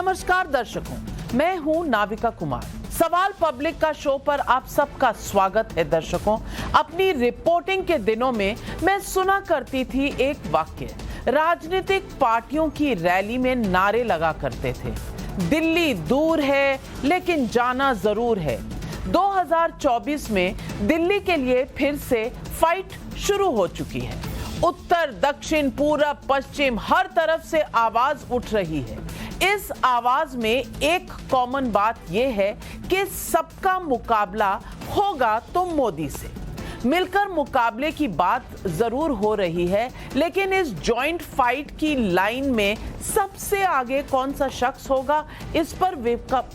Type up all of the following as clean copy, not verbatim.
नमस्कार दर्शकों, मैं हूं नाविका कुमार। सवाल पब्लिक का शो पर आप सबका स्वागत है। दर्शकों, अपनी रिपोर्टिंग के दिनों में मैं सुना करती थी एक वाक्य, राजनीतिक पार्टियों की रैली में नारे लगा करते थे, दिल्ली दूर है लेकिन जाना जरूर है। 2024 में दिल्ली के लिए फिर से फाइट शुरू हो चुकी है। उत्तर, दक्षिण, पूरब, पश्चिम, हर तरफ से आवाज उठ रही है। इस आवाज में एक कॉमन बात यह है कि सबका मुकाबला होगा तो मोदी से। मिलकर मुकाबले की बात जरूर हो रही है, लेकिन इस जॉइंट फाइट की लाइन में सबसे आगे कौन सा शख्स होगा, इस पर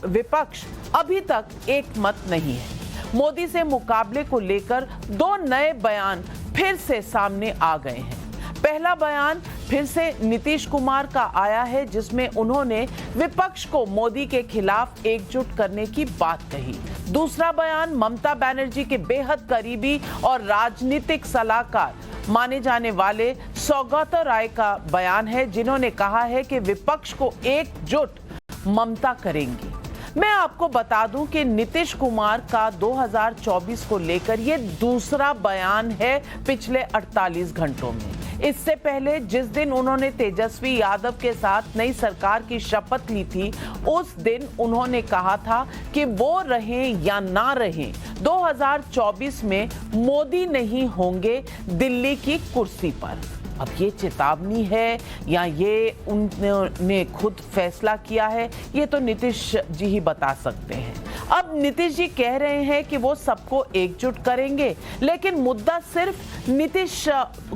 विपक्ष अभी तक एक मत नहीं है। मोदी से मुकाबले को लेकर दो नए बयान फिर से सामने आ गए हैं। पहला बयान फिर से नीतीश कुमार का आया है, जिसमें उन्होंने विपक्ष को मोदी के खिलाफ एकजुट करने की बात कही। दूसरा बयान ममता बनर्जी के बेहद करीबी और राजनीतिक सलाहकार माने जाने वाले सौगत राय का बयान है, जिन्होंने कहा है कि विपक्ष को एकजुट ममता करेंगी। मैं आपको बता दूं कि नीतीश कुमार का 2024 को लेकर ये दूसरा बयान है पिछले 48 घंटों में। इससे पहले जिस दिन उन्होंने तेजस्वी यादव के साथ नई सरकार की शपथ ली थी, उस दिन उन्होंने कहा था कि वो रहें या ना रहें, 2024 में मोदी नहीं होंगे दिल्ली की कुर्सी पर। अब ये चेतावनी है या ये उन्होंने खुद फैसला किया है, ये तो नीतीश जी ही बता सकते हैं। अब नीतीश जी कह रहे हैं कि वो सबको एकजुट करेंगे, लेकिन मुद्दा सिर्फ नीतीश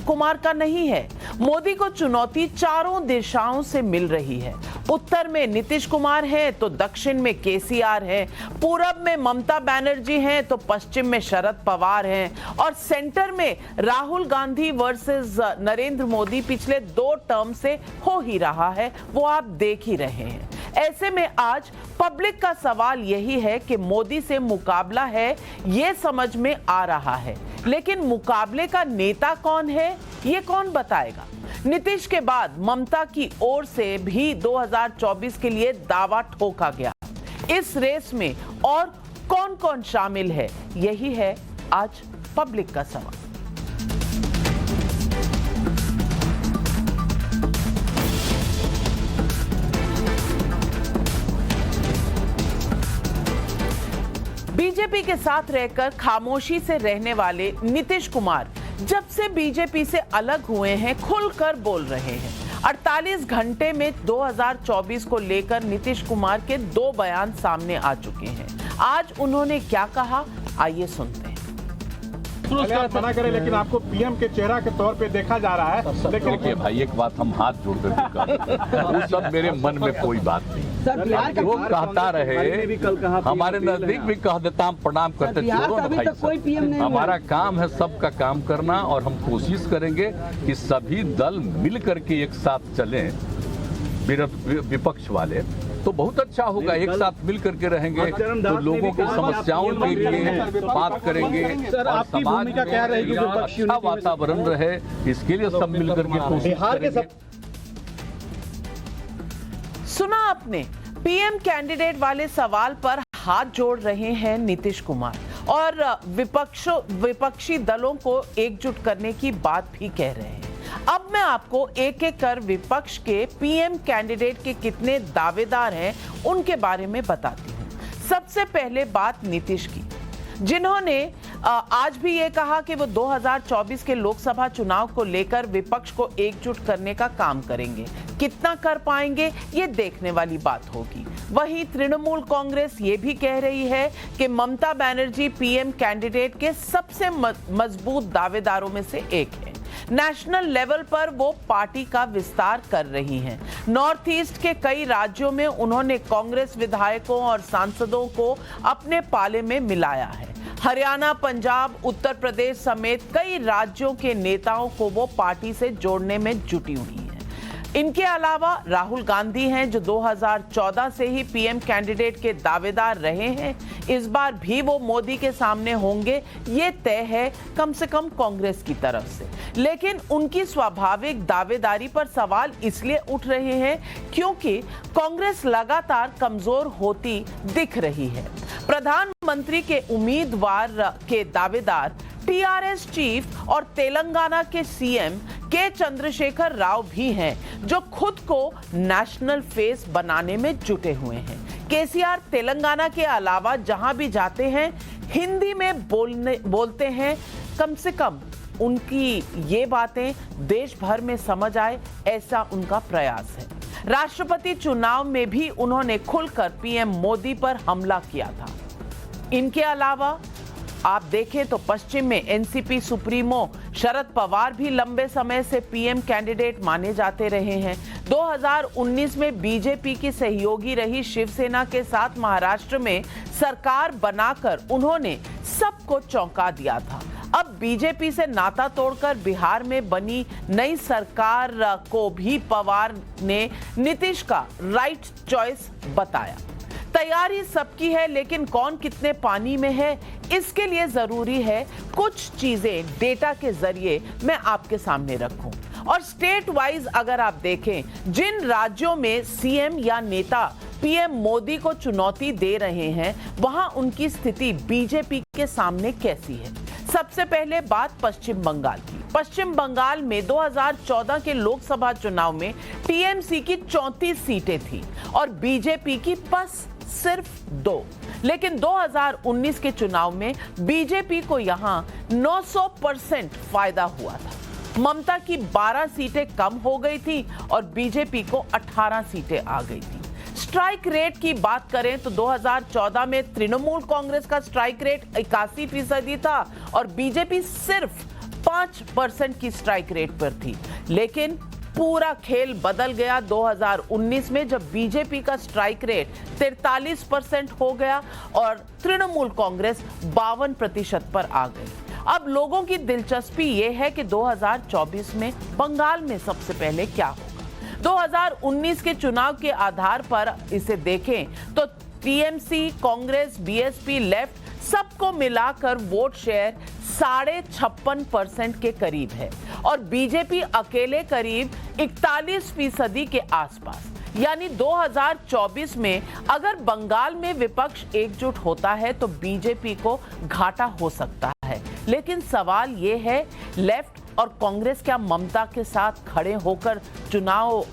कुमार का नहीं है। मोदी को चुनौती चारों दिशाओं से मिल रही है। उत्तर में नीतीश कुमार है तो दक्षिण में केसीआर है, पूरब में ममता बनर्जी हैं तो पश्चिम में शरद पवार हैं, और सेंटर में राहुल गांधी वर्सेस नरेंद्र मोदी पिछले 2 टर्म से हो ही रहा है, वो आप देख ही रहे हैं। ऐसे में आज पब्लिक का सवाल यही है कि मोदी से मुकाबला है, ये समझ में आ रहा है, लेकिन मुकाबले का नेता कौन है, ये कौन बताएगा? नीतीश के बाद ममता की ओर से भी 2024 के लिए दावा ठोका गया। इस रेस में और कौन कौन शामिल है, यही है आज पब्लिक का सवाल। बीजेपी के साथ रहकर खामोशी से रहने वाले नीतीश कुमार जब से बीजेपी से अलग हुए हैं, खुलकर बोल रहे हैं। 48 घंटे में 2024 को लेकर नीतीश कुमार के 2 बयान सामने आ चुके हैं। आज उन्होंने क्या कहा, आइए सुनते हैं। आप मना करें, लेकिन आपको पीएम के चेहरा के तौर पे देखा जा रहा है। लेकिन भाई एक बात हम हाथ जोड़ कर वो सब मेरे मन में कोई बात नहीं। वो कहता रहे, हमारे नजदीक भी कह देता, हम प्रणाम करते। छोड़ो ना भाई, हमारा काम है सबका काम करना, और हम कोशिश करेंगे कि सभी दल मिल करके एक साथ चलें। विपक्ष वाले तो बहुत अच्छा होगा, एक साथ मिल करके रहेंगे तो लोगों की समस्याओं के लिए बात करेंगे और समाज में अच्छा वातावरण रहे, इसके लिए सब मिल करके कोशिश करेंगे। सुना आपने, पीएम कैंडिडेट वाले सवाल पर हाथ जोड़ रहे हैं नीतीश कुमार, और विपक्षी दलों को एकजुट करने की बात भी कह रहे हैं। अब मैं आपको एक एक कर विपक्ष के पीएम कैंडिडेट के कितने दावेदार हैं उनके बारे में बताती हूं। सबसे पहले बात नीतीश की, जिन्होंने आज भी ये कहा कि वो 2024 के लोकसभा चुनाव को लेकर विपक्ष को एकजुट करने का काम करेंगे। कितना कर पाएंगे, ये देखने वाली बात होगी। वहीं तृणमूल कांग्रेस ये भी कह रही है कि ममता बनर्जी पीएम कैंडिडेट के सबसे मजबूत दावेदारों में से एक है। नेशनल लेवल पर वो पार्टी का विस्तार कर रही हैं। नॉर्थ ईस्ट के कई राज्यों में उन्होंने कांग्रेस विधायकों और सांसदों को अपने पाले में मिलाया है। हरियाणा, पंजाब, उत्तर प्रदेश समेत कई राज्यों के नेताओं को वो पार्टी से जोड़ने में जुटी हुई है। इनके अलावा राहुल गांधी हैं जो 2014 से ही पीएम कैंडिडेट के दावेदार रहे हैं। इस बार भी वो मोदी के सामने होंगे, ये तय है कम से कम कांग्रेस की तरफ से। लेकिन उनकी स्वाभाविक दावेदारी पर सवाल इसलिए उठ रहे हैं क्योंकि कांग्रेस लगातार कमजोर होती दिख रही है। प्रधानमंत्री के उम्मीदवार के दावेदार टीआरएस चीफ और तेलंगाना के सीएम के चंद्रशेखर राव भी हैं जो खुद को नेशनल फेस बनाने में जुटे हुए हैं। केसीआर तेलंगाना के अलावा जहां भी जाते हैं हिंदी में बोलते हैं। कम से कम उनकी ये बातें देश भर में समझ आए, ऐसा उनका प्रयास है। राष्ट्रपति चुनाव में भी उन्होंने खुलकर पीएम मोदी पर हमला किया था। इनके अलावा आप देखें तो पश्चिम में एनसीपी सुप्रीमो शरद पवार भी लंबे समय से पीएम कैंडिडेट माने जाते रहे हैं। 2019 में बीजेपी की सहयोगी रही शिवसेना के साथ महाराष्ट्र में सरकार बनाकर उन्होंने सबको चौंका दिया था। अब बीजेपी से नाता तोड़कर बिहार में बनी नई सरकार को भी पवार ने नीतीश का राइट चॉइस बताया। तैयारी सबकी है, लेकिन कौन कितने पानी में है इसके लिए जरूरी है कुछ चीजें डेटा के जरिए मैं आपके सामने रखूं। और स्टेट वाइज अगर आप देखें जिन राज्यों में सीएम या नेता पीएम मोदी को चुनौती दे रहे हैं वहां उनकी स्थिति बीजेपी के सामने कैसी है। सबसे पहले बात पश्चिम बंगाल की। पश्चिम बंगाल में 2014 के लोकसभा चुनाव में टीएमसी की 34 सीटें थी और बीजेपी की बस सिर्फ 2। लेकिन 2019 के चुनाव में बीजेपी को यहां 900% फायदा हुआ था। ममता की 12 सीटें कम हो गई थी और बीजेपी को 18 सीटें आ गई थी। स्ट्राइक रेट की बात करें तो 2014 में तृणमूल कांग्रेस का स्ट्राइक रेट 81% था और बीजेपी सिर्फ 5% की स्ट्राइक रेट पर थी। लेकिन पूरा खेल बदल गया 2019 में जब बीजेपी का स्ट्राइक रेट 43% हो गया और तृणमूल कांग्रेस 52% पर आ गई। अब लोगों की दिलचस्पी ये है कि 2024 में बंगाल में सबसे पहले क्या होगा। 2019 के चुनाव के आधार पर इसे देखें तो टीएमसी, कांग्रेस, बीएसपी, लेफ्ट सबको मिलाकर वोट शेयर 56.5% के करीब है और बीजेपी अकेले करीब 41% के आसपास। यानी 2024 में अगर बंगाल में विपक्ष एकजुट होता है तो बीजेपी को घाटा हो सकता है। लेकिन सवाल ये है लेफ्ट और कांग्रेस क्या ममता के साथ खड़े होकर चुनाव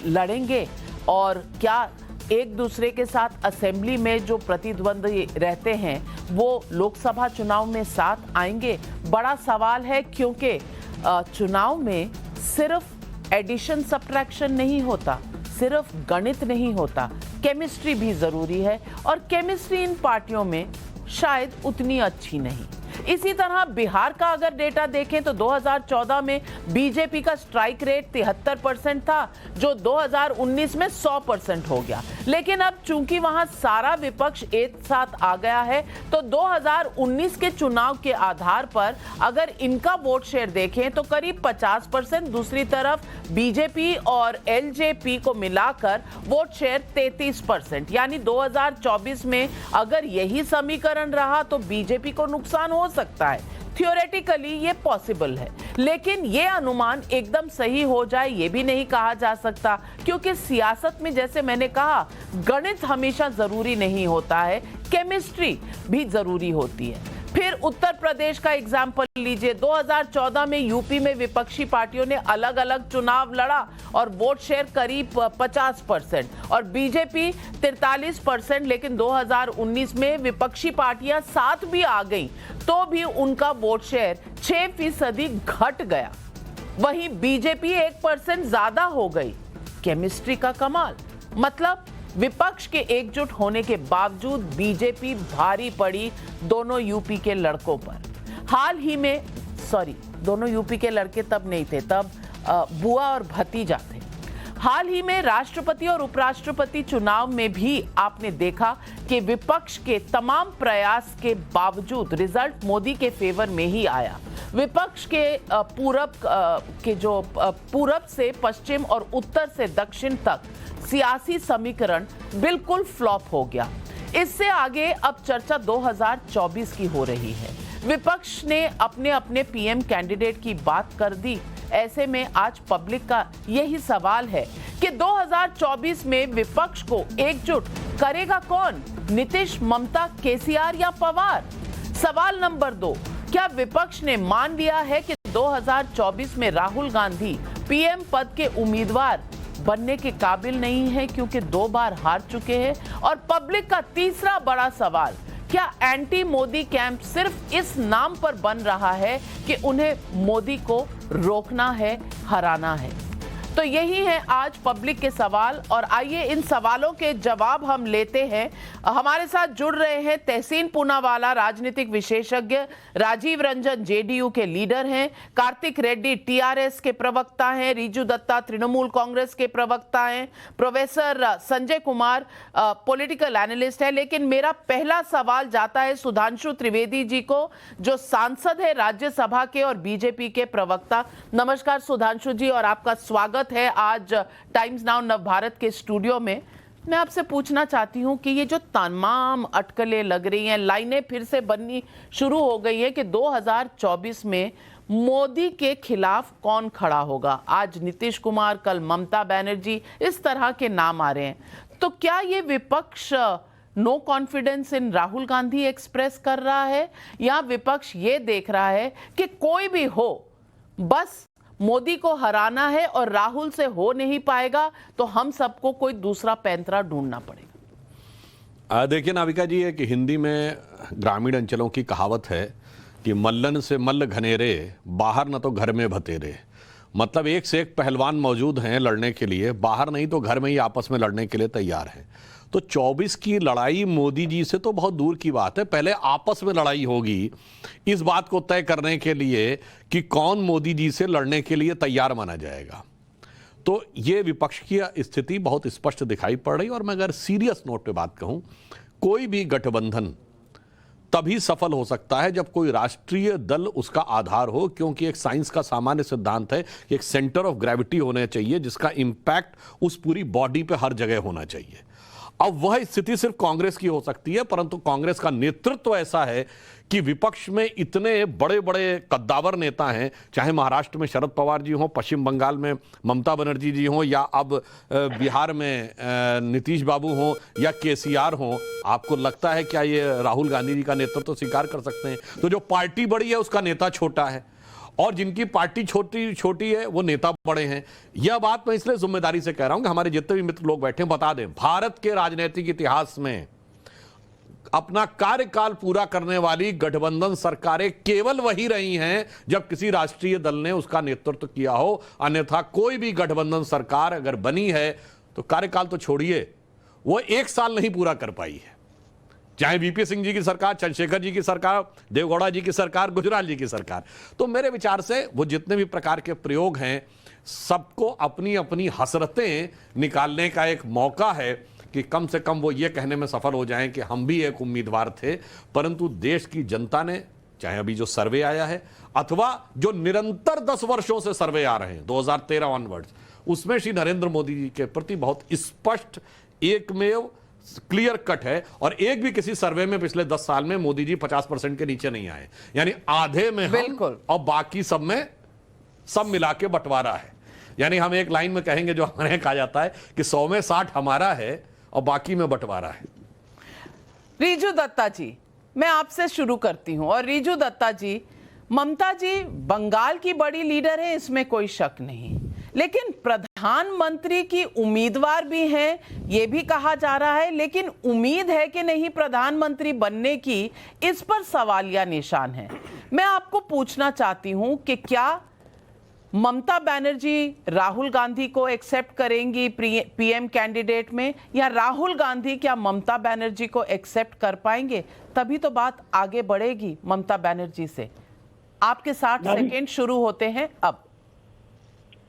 लड़ेंगे और क्या एक दूसरे के साथ असेंबली में जो प्रतिद्वंदी रहते हैं वो लोकसभा चुनाव में साथ आएंगे। बड़ा सवाल है क्योंकि चुनाव में सिर्फ एडिशन सब्ट्रैक्शन नहीं होता, सिर्फ गणित नहीं होता, केमिस्ट्री भी जरूरी है और केमिस्ट्री इन पार्टियों में शायद उतनी अच्छी नहीं। इसी तरह बिहार का अगर डेटा देखें तो 2014 में बीजेपी का स्ट्राइक रेट 73% था जो 2019 में 100% हो गया। लेकिन अब चूंकि वहां सारा विपक्ष एक साथ आ गया है तो 2019 के चुनाव के आधार पर अगर इनका वोट शेयर देखें तो करीब 50%, दूसरी तरफ बीजेपी और एलजेपी को मिलाकर वोट शेयर 33%। यानी 2024 में अगर यही समीकरण रहा तो बीजेपी को नुकसान हो सकता है। थियोरेटिकली ये पॉसिबल है, लेकिन ये अनुमान एकदम सही हो जाए ये भी नहीं कहा जा सकता क्योंकि सियासत में जैसे मैंने कहा गणित हमेशा जरूरी नहीं होता है, केमिस्ट्री भी जरूरी होती है। फिर उत्तर प्रदेश का एग्जाम्पल लीजिए। 2014 में यूपी में विपक्षी पार्टियों ने अलग अलग चुनाव लड़ा और वोट शेयर करीब 50% और बीजेपी 43%। लेकिन 2019 में विपक्षी पार्टियां साथ भी आ गईं तो भी उनका वोट शेयर 6% घट गया। वहीं बीजेपी 1% ज्यादा हो गई। केमिस्ट्री का कमाल। मतलब विपक्ष के एकजुट होने के बावजूद बीजेपी भारी पड़ी दोनों यूपी के लड़कों पर। हाल ही में दोनों यूपी के लड़के तब नहीं थे, तब बुआ और भतीजा थे। हाल ही में राष्ट्रपति और उपराष्ट्रपति चुनाव में भी आपने देखा कि विपक्ष के तमाम प्रयास के बावजूद रिजल्ट मोदी के फेवर में ही आया। विपक्ष के पूरब से पश्चिम और उत्तर से दक्षिण तक सियासी समीकरण बिल्कुल फ्लॉप हो गया। इससे आगे अब चर्चा 2024 की हो रही है। विपक्ष ने अपने अपने पीएम कैंडिडेट की बात कर दी। ऐसे में आज पब्लिक का यही सवाल है कि 2024 में विपक्ष को एकजुट करेगा कौन? नीतीश, ममता, केसीआर या पवार? सवाल नंबर 2, क्या विपक्ष ने मान लिया है कि 2024 में राहुल गांधी पीएम पद के उम्मीदवार बनने के काबिल नहीं है क्योंकि 2 बार हार चुके हैं? और पब्लिक का तीसरा बड़ा सवाल, क्या एंटी मोदी कैंप सिर्फ इस नाम पर बन रहा है कि उन्हें मोदी को रोकना है, हराना है? तो यही है आज पब्लिक के सवाल और आइए इन सवालों के जवाब हम लेते हैं। हमारे साथ जुड़ रहे हैं तहसीन पूनावाला, राजनीतिक विशेषज्ञ, राजीव रंजन जेडीयू के लीडर हैं, कार्तिक रेड्डी टीआरएस के प्रवक्ता हैं, रिजू दत्ता तृणमूल कांग्रेस के प्रवक्ता हैं, professor Sanjay Kumar political analyst है। लेकिन मेरा पहला सवाल जाता है सुधांशु त्रिवेदी जी को, जो सांसद है राज्यसभा के और बीजेपी के प्रवक्ता। नमस्कार सुधांशु जी और आपका स्वागत है आज टाइम्स नाउ नवभारत के स्टूडियो में। मैं आपसे पूछना चाहती हूं कि ये जो तमाम अटकलें लग रही हैं, लाइनें फिर से बननी शुरू हो गई है कि 2024 में मोदी के खिलाफ कौन खड़ा होगा। आज नीतीश कुमार, कल ममता बनर्जी, इस तरह के नाम आ रहे हैं। तो क्या ये विपक्ष no confidence in Rahul Gandhi express कर रहा है या विपक्ष ये देख रहा है कि कोई भी हो बस मोदी को हराना है और राहुल से हो नहीं पाएगा तो हम सबको कोई दूसरा पैंतरा ढूंढना पड़ेगा? देखिए नाविका जी, है कि हिंदी में ग्रामीण अंचलों की कहावत है कि मल्लन से मल्ल घनेरे, बाहर न तो घर में भतेरे। मतलब एक से एक पहलवान मौजूद हैं लड़ने के लिए, बाहर नहीं तो घर में ही आपस में लड़ने के लिए तैयार हैं। तो 24 की लड़ाई मोदी जी से तो बहुत दूर की बात है, पहले आपस में लड़ाई होगी इस बात को तय करने के लिए कि कौन मोदी जी से लड़ने के लिए तैयार माना जाएगा। तो ये विपक्ष की स्थिति बहुत स्पष्ट दिखाई पड़ रही। और मैं अगर सीरियस नोट पे बात कहूं, कोई भी गठबंधन तभी सफल हो सकता है जब कोई राष्ट्रीय दल उसका आधार हो, क्योंकि एक साइंस का सामान्य सिद्धांत है कि एक सेंटर ऑफ ग्रेविटी होना चाहिए जिसका इंपैक्ट उस पूरी बॉडी पे हर जगह होना चाहिए। अब वह स्थिति सिर्फ कांग्रेस की हो सकती है, परंतु कांग्रेस का नेतृत्व ऐसा है कि विपक्ष में इतने बड़े बड़े कद्दावर नेता हैं, चाहे महाराष्ट्र में शरद पवार जी हों, पश्चिम बंगाल में ममता बनर्जी जी हों, या अब बिहार में नीतीश बाबू हों या केसीआर हों। आपको लगता है क्या ये राहुल गांधी जी का नेतृत्व स्वीकार कर सकते हैं? तो जो पार्टी बड़ी है उसका नेता छोटा है और जिनकी पार्टी छोटी है वो नेता बड़े हैं। यह बात मैं इसलिए जिम्मेदारी से कह रहा हूं कि हमारे जितने भी मित्र लोग बैठे हैं बता दें, भारत के राजनीतिक इतिहास में अपना कार्यकाल पूरा करने वाली गठबंधन सरकारें केवल वही रही हैं जब किसी राष्ट्रीय दल ने उसका नेतृत्व किया हो। अन्यथा कोई भी गठबंधन सरकार अगर बनी है तो कार्यकाल तो छोड़िए, वो 1 साल नहीं पूरा कर पाई है। चाहे वीपी सिंह जी की सरकार, चंद्रशेखर जी की सरकार, देवगौड़ा जी की सरकार, गुजराल जी की सरकार। तो मेरे विचार से वो जितने भी प्रकार के प्रयोग हैं, सबको अपनी अपनी हसरतें निकालने का एक मौका है कि कम से कम वो ये कहने में सफल हो जाएं कि हम भी एक उम्मीदवार थे। परंतु देश की जनता ने, चाहे अभी जो सर्वे आया है अथवा जो निरंतर 10 वर्षों से सर्वे आ रहे हैं 2013 ऑनवर्ड्स, उसमें श्री नरेंद्र मोदी जी के प्रति बहुत स्पष्ट, एकमेव क्लियर कट है। और एक भी किसी सर्वे में पिछले 10 साल में मोदी जी 50% के नीचे नहीं आए, यानी आधे में हम और बाकी सब में सब मिला के बंटवारा है। यानी हम एक लाइन में कहेंगे, जो हमारे कहा जाता है कि 100 में 60 हमारा है और बाकी में बंटवारा है। रिजू दत्ता जी, मैं आपसे शुरू करती हूं। और रिजू दत्ता जी, ममता जी बंगाल की बड़ी लीडर है, इसमें कोई शक नहीं, लेकिन प्रधानमंत्री की उम्मीदवार भी हैं, यह भी कहा जा रहा है। लेकिन उम्मीद है कि नहीं प्रधानमंत्री बनने की, इस पर सवालिया निशान है। मैं आपको पूछना चाहती हूं कि क्या ममता बनर्जी राहुल गांधी को एक्सेप्ट करेंगी पीएम कैंडिडेट में, या राहुल गांधी क्या ममता बनर्जी को एक्सेप्ट कर पाएंगे? तभी तो बात आगे बढ़ेगी ममता बनर्जी से। आपके 60 सेकेंड शुरू होते हैं अब।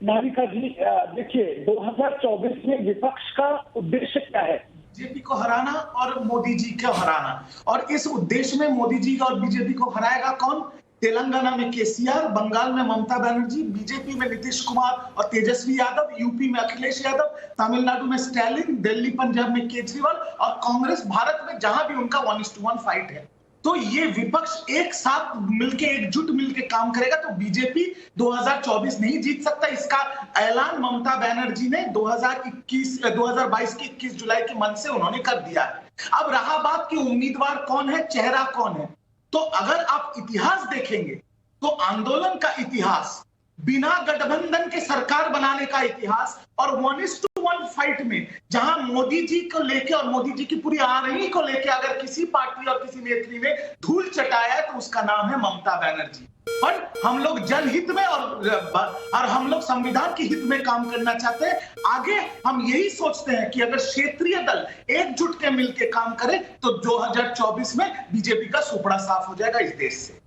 नाविका जी, देखिए 2024 में विपक्ष का उद्देश्य क्या है? बीजेपी को हराना और मोदी जी को हराना। और इस उद्देश्य में मोदी जी और बीजेपी को हराएगा कौन? तेलंगाना में केसीआर, बंगाल में ममता बनर्जी, बीजेपी में नीतीश कुमार और तेजस्वी यादव, यूपी में अखिलेश यादव, तमिलनाडु में स्टैलिन, दिल्ली पंजाब में केजरीवाल और कांग्रेस भारत में जहां भी उनका 1:1 फाइट है। तो ये विपक्ष एक साथ मिलके, एकजुट मिलके काम करेगा तो बीजेपी 2024 नहीं जीत सकता। इसका ऐलान ममता बनर्जी ने 2022 की 21 जुलाई के मंच से उन्होंने कर दिया है। अब रहा बात कि उम्मीदवार कौन है, चेहरा कौन है, तो अगर आप इतिहास देखेंगे तो आंदोलन का इतिहास, बिना गठबंधन के सरकार बनाने का इतिहास और 1:1 फाइट में जहां मोदी जी को लेके और मोदी जी की पूरी आर्मी को लेके अगर किसी पार्टी और किसी नेत्री ने धूल चटाया है तो उसका नाम है ममता बनर्जी। पर हम लोग जनहित में और हम लोग संविधान के हित में काम करना चाहते हैं। आगे हम यही सोचते हैं कि अगर क्षेत्रीय दल एकजुट के मिलकर काम करे तो 2024 में बीजेपी का सुपड़ा साफ हो जाएगा इस देश से।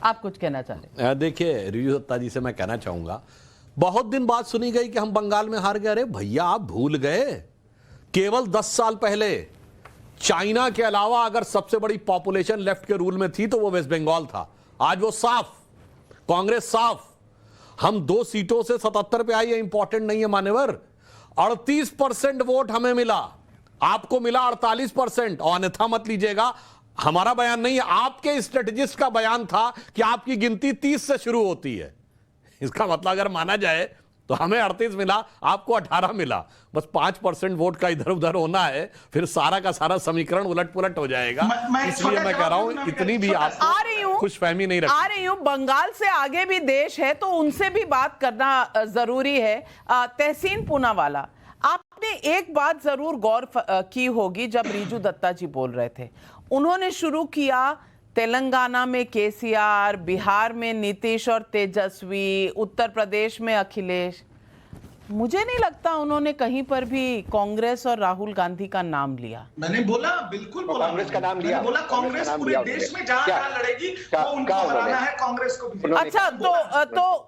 आप कुछ कहना चाहते? देखिए, रिजू दत्ता जी से मैं कहना चाहूंगा, बहुत दिन बाद सुनी गई कि हम बंगाल में हार गए। अरे भैया, आप भूल गए, केवल 10 साल पहले चाइना के अलावा अगर सबसे बड़ी पॉपुलेशन लेफ्ट के रूल में थी तो वो वेस्ट बंगाल था। आज वो साफ, कांग्रेस साफ। हम 2 सीटों से 77 पे आई है, इंपॉर्टेंट नहीं है मान्यवर। 38% वोट हमें मिला, आपको मिला 48%। और अन्यथा मत लीजिएगा, हमारा बयान नहीं है, आपके स्ट्रेटेजिस्ट का बयान था कि आपकी गिनती 30 से शुरू होती है। इसका मतलब अगर माना जाए तो हमें 38 मिला, आपको 18 मिला। बस 5% वोट का इधर उधर होना है, फिर सारा का सारा समीकरण उलट पुलट हो जाएगा। इसलिए मैं कह रहा हूं, इतनी भी आप खुशफहमी नहीं आ रही हूं। बंगाल से आगे भी देश है तो उनसे भी बात करना जरूरी है। तहसीन पूनावाला, आपने एक बात जरूर गौर की होगी जब रिजू दत्ता जी बोल रहे थे। उन्होंने शुरू किया तेलंगाना में केसीआर, बिहार में नीतीश और तेजस्वी, उत्तर प्रदेश में अखिलेश। मुझे नहीं लगता उन्होंने कहीं पर भी कांग्रेस और राहुल गांधी का नाम लिया। मैंने बोला, बिल्कुल बोला, कांग्रेस का नाम लिया। बोला कांग्रेस पूरे देश में जहां लड़ेगी वो उनको हराना है, कांग्रेस को भी। अच्छा,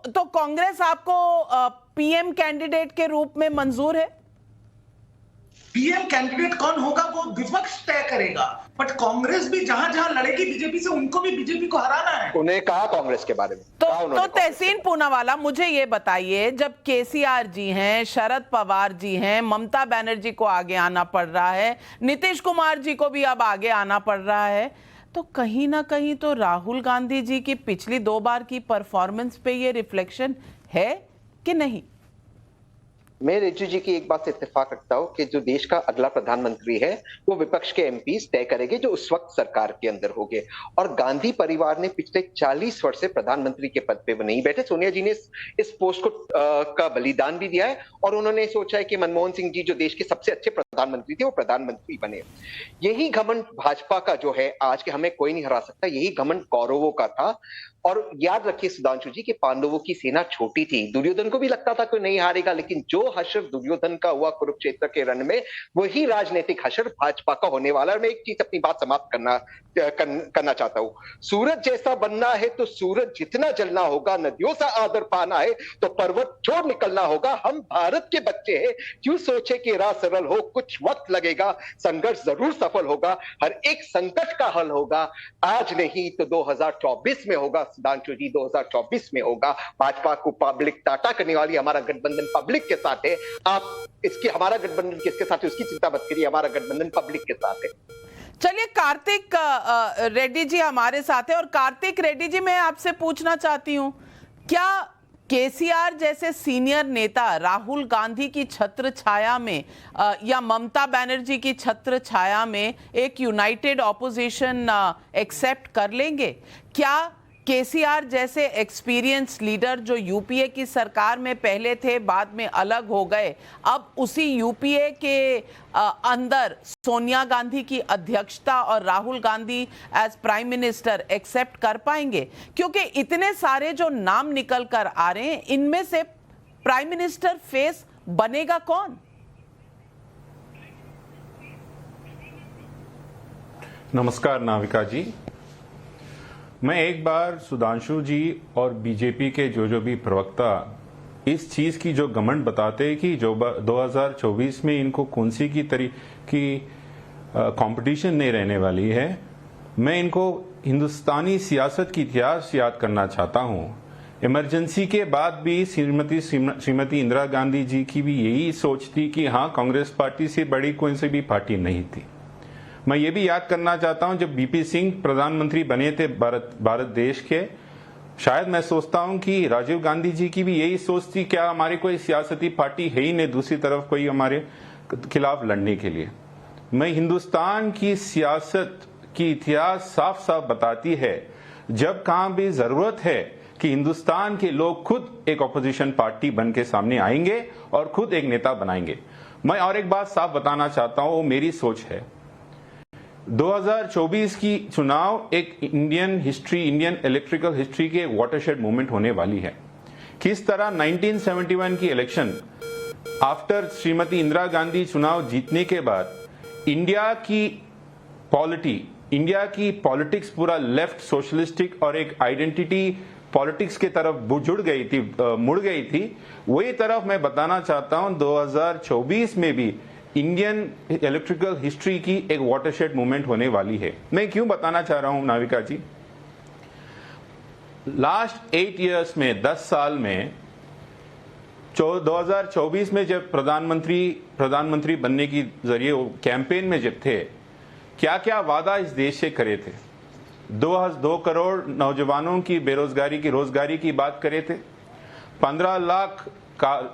तो कांग्रेस आपको पीएम कैंडिडेट के रूप में मंजूर है? पीएम कैंडिडेट कौन होगा वो विपक्ष तय करेगा, बट कांग्रेस भी जहां जहां लड़ेगी बीजेपी से, उनको भी बीजेपी को हराना है। उन्हें कहा कांग्रेस के बारे में तो तहसीन पूनावाला, मुझे ये बताइए, जब केसीआर जी हैं, शरद पवार जी हैं, ममता बनर्जी को आगे आना पड़ रहा है, नीतीश कुमार जी को भी अब आगे आना पड़ रहा है, तो कहीं ना कहीं तो राहुल गांधी जी की पिछली 2 बार की परफॉर्मेंस पे ये रिफ्लेक्शन है कि नहीं? मैं रिजू जी की एक बात से इत्तेफाक रखता हूं कि जो देश का अगला प्रधानमंत्री है वो विपक्ष के एमपीज तय करेंगे जो उस वक्त सरकार के अंदर होंगे। और गांधी परिवार ने पिछले 40 वर्ष से प्रधानमंत्री के पद पे वो नहीं बैठे। सोनिया जी ने इस पोस्ट को का बलिदान भी दिया है और उन्होंने सोचा है कि मनमोहन सिंह जी जो देश के सबसे अच्छे प्रधानमंत्री थे वो प्रधानमंत्री बने। यही घमंड भाजपा का जो है आज के हमें कोई नहीं हरा सकता, यही घमंड कौरवों का था। और याद रखिए सुधांशु जी कि पांडवों की सेना छोटी थी, दुर्योधन को भी लगता था कोई नहीं हारेगा, लेकिन जो हश्र दुर्योधन का हुआ कुरुक्षेत्र के रण में वही राजनीतिक हश्र भाजपा का होने वाला है। मैं एक चीज अपनी बात समाप्त करना चाहता हूं, सूरज जैसा बनना है तो सूरज जितना जलना होगा, नदियों सा आदर पाना है तो पर्वत छोड़ निकलना होगा। हम भारत के बच्चे हैं, क्यों सोचे कि राह सरल हो, कुछ वक्त लगेगा, संघर्ष जरूर सफल होगा, हर एक संकट का हल होगा, आज नहीं तो 2024 में होगा। सुधांशु जी 2024 में होगा। भाजपा को पब्लिक टाटा करने वाली, हमारा गठबंधन पब्लिक के साथ है। आप इसके, हमारा गठबंधन किसके साथ है उसकी चिंता मत करिए, हमारा गठबंधन पब्लिक के साथ है। चलिए, कार्तिक रेड्डी जी हमारे साथ है। और कार्तिक रेड्डी जी, मैं आपसे पूछना चाहती हूं, क्या केसीआर जैसे सीनियर नेता राहुल गांधी की छत्र छाया में या ममता बनर्जी की छत्र छाया में एक यूनाइटेड ऑपोजिशन एक्सेप्ट कर लेंगे? क्या केसीआर जैसे एक्सपीरियंस लीडर जो यूपीए की सरकार में पहले थे, बाद में अलग हो गए, अब उसी यूपीए के अंदर सोनिया गांधी की अध्यक्षता और Rahul Gandhi as prime minister accept कर पाएंगे? क्योंकि इतने सारे जो नाम निकल कर आ रहे हैं, इनमें से प्राइम मिनिस्टर फेस बनेगा कौन? नमस्कार नाविका जी, मैं एक बार सुधांशु जी और बीजेपी के जो भी प्रवक्ता इस चीज की जो घमंड बताते हैं कि जो 2024 में इनको कौन सी की कंपटीशन नहीं रहने वाली है, मैं इनको हिंदुस्तानी सियासत की इतिहास याद करना चाहता हूं। इमरजेंसी के बाद भी श्रीमती इंदिरा गांधी जी की भी यही सोच थी कि हाँ, कांग्रेस पार्टी से बड़ी कोई सी भी पार्टी नहीं थी। मैं ये भी याद करना चाहता हूं, जब बीपी सिंह प्रधानमंत्री बने थे भारत देश के, शायद मैं सोचता हूं कि राजीव गांधी जी की भी यही सोच थी, क्या हमारी कोई सियासती पार्टी है ही नहीं दूसरी तरफ कोई हमारे खिलाफ लड़ने के लिए। मैं हिंदुस्तान की सियासत की इतिहास साफ साफ बताती है, जब कहां भी जरूरत है कि हिंदुस्तान के लोग खुद एक ऑपोजिशन पार्टी बन के सामने आएंगे और खुद एक नेता बनाएंगे। मैं और एक बात साफ बताना चाहता हूं, वो मेरी सोच है। 2024 की चुनाव एक इंडियन इलेक्ट्रिकल हिस्ट्री के वाटरशेड मूवमेंट होने वाली है। किस तरह 1971 की इलेक्शन आफ्टर श्रीमती इंदिरा गांधी चुनाव जीतने के बाद इंडिया की पॉलिटिक्स पूरा लेफ्ट सोशलिस्टिक और एक आइडेंटिटी पॉलिटिक्स के तरफ मुड़ गई थी, वही तरफ मैं बताना चाहता हूं 2024 में भी इंडियन इलेक्ट्रिकल हिस्ट्री की एक वाटरशेड मूवमेंट होने वाली है। मैं क्यों बताना चाह रहा हूं नाविका जी, लास्ट 8 इयर्स में 10 साल में 2024 में जब प्रधानमंत्री बनने की जरिए कैंपेन में जब थे, क्या क्या वादा इस देश से करे थे। 2 करोड़ नौजवानों की रोजगारी की बात करे थे। 15 लाख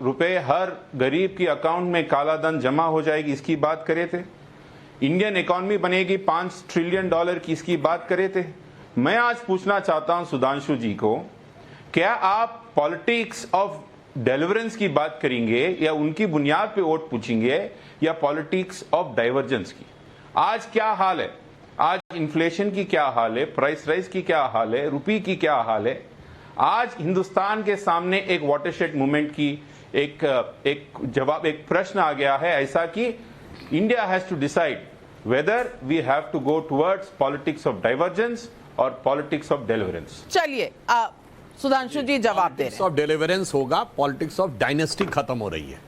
रुपए हर गरीब की अकाउंट में काला धन जमा हो जाएगी, इसकी बात करे थे। इंडियन इकोनॉमी बनेगी $5 ट्रिलियन की, इसकी बात करे थे। मैं आज पूछना चाहता हूं सुधांशु जी को, क्या आप पॉलिटिक्स ऑफ डेलिवरेंस की बात करेंगे या उनकी बुनियाद पे वोट पूछेंगे या पॉलिटिक्स ऑफ डाइवर्जेंस की। आज क्या हाल है, आज इन्फ्लेशन की क्या हाल है, प्राइस राइज की क्या हाल है, रुपये की क्या हाल है। आज हिंदुस्तान के सामने एक वाटरशेड मूवमेंट की एक प्रश्न आ गया है ऐसा कि India has to decide whether we have to go towards politics of divergence और पॉलिटिक्स ऑफ डेलिवरेंस। चलिए सुधांशु जी जवाब दे रहे हैं। पॉलिटिक्स ऑफ डेलिवरेंस होगा, पॉलिटिक्स ऑफ डायनेस्टी खत्म हो रही है।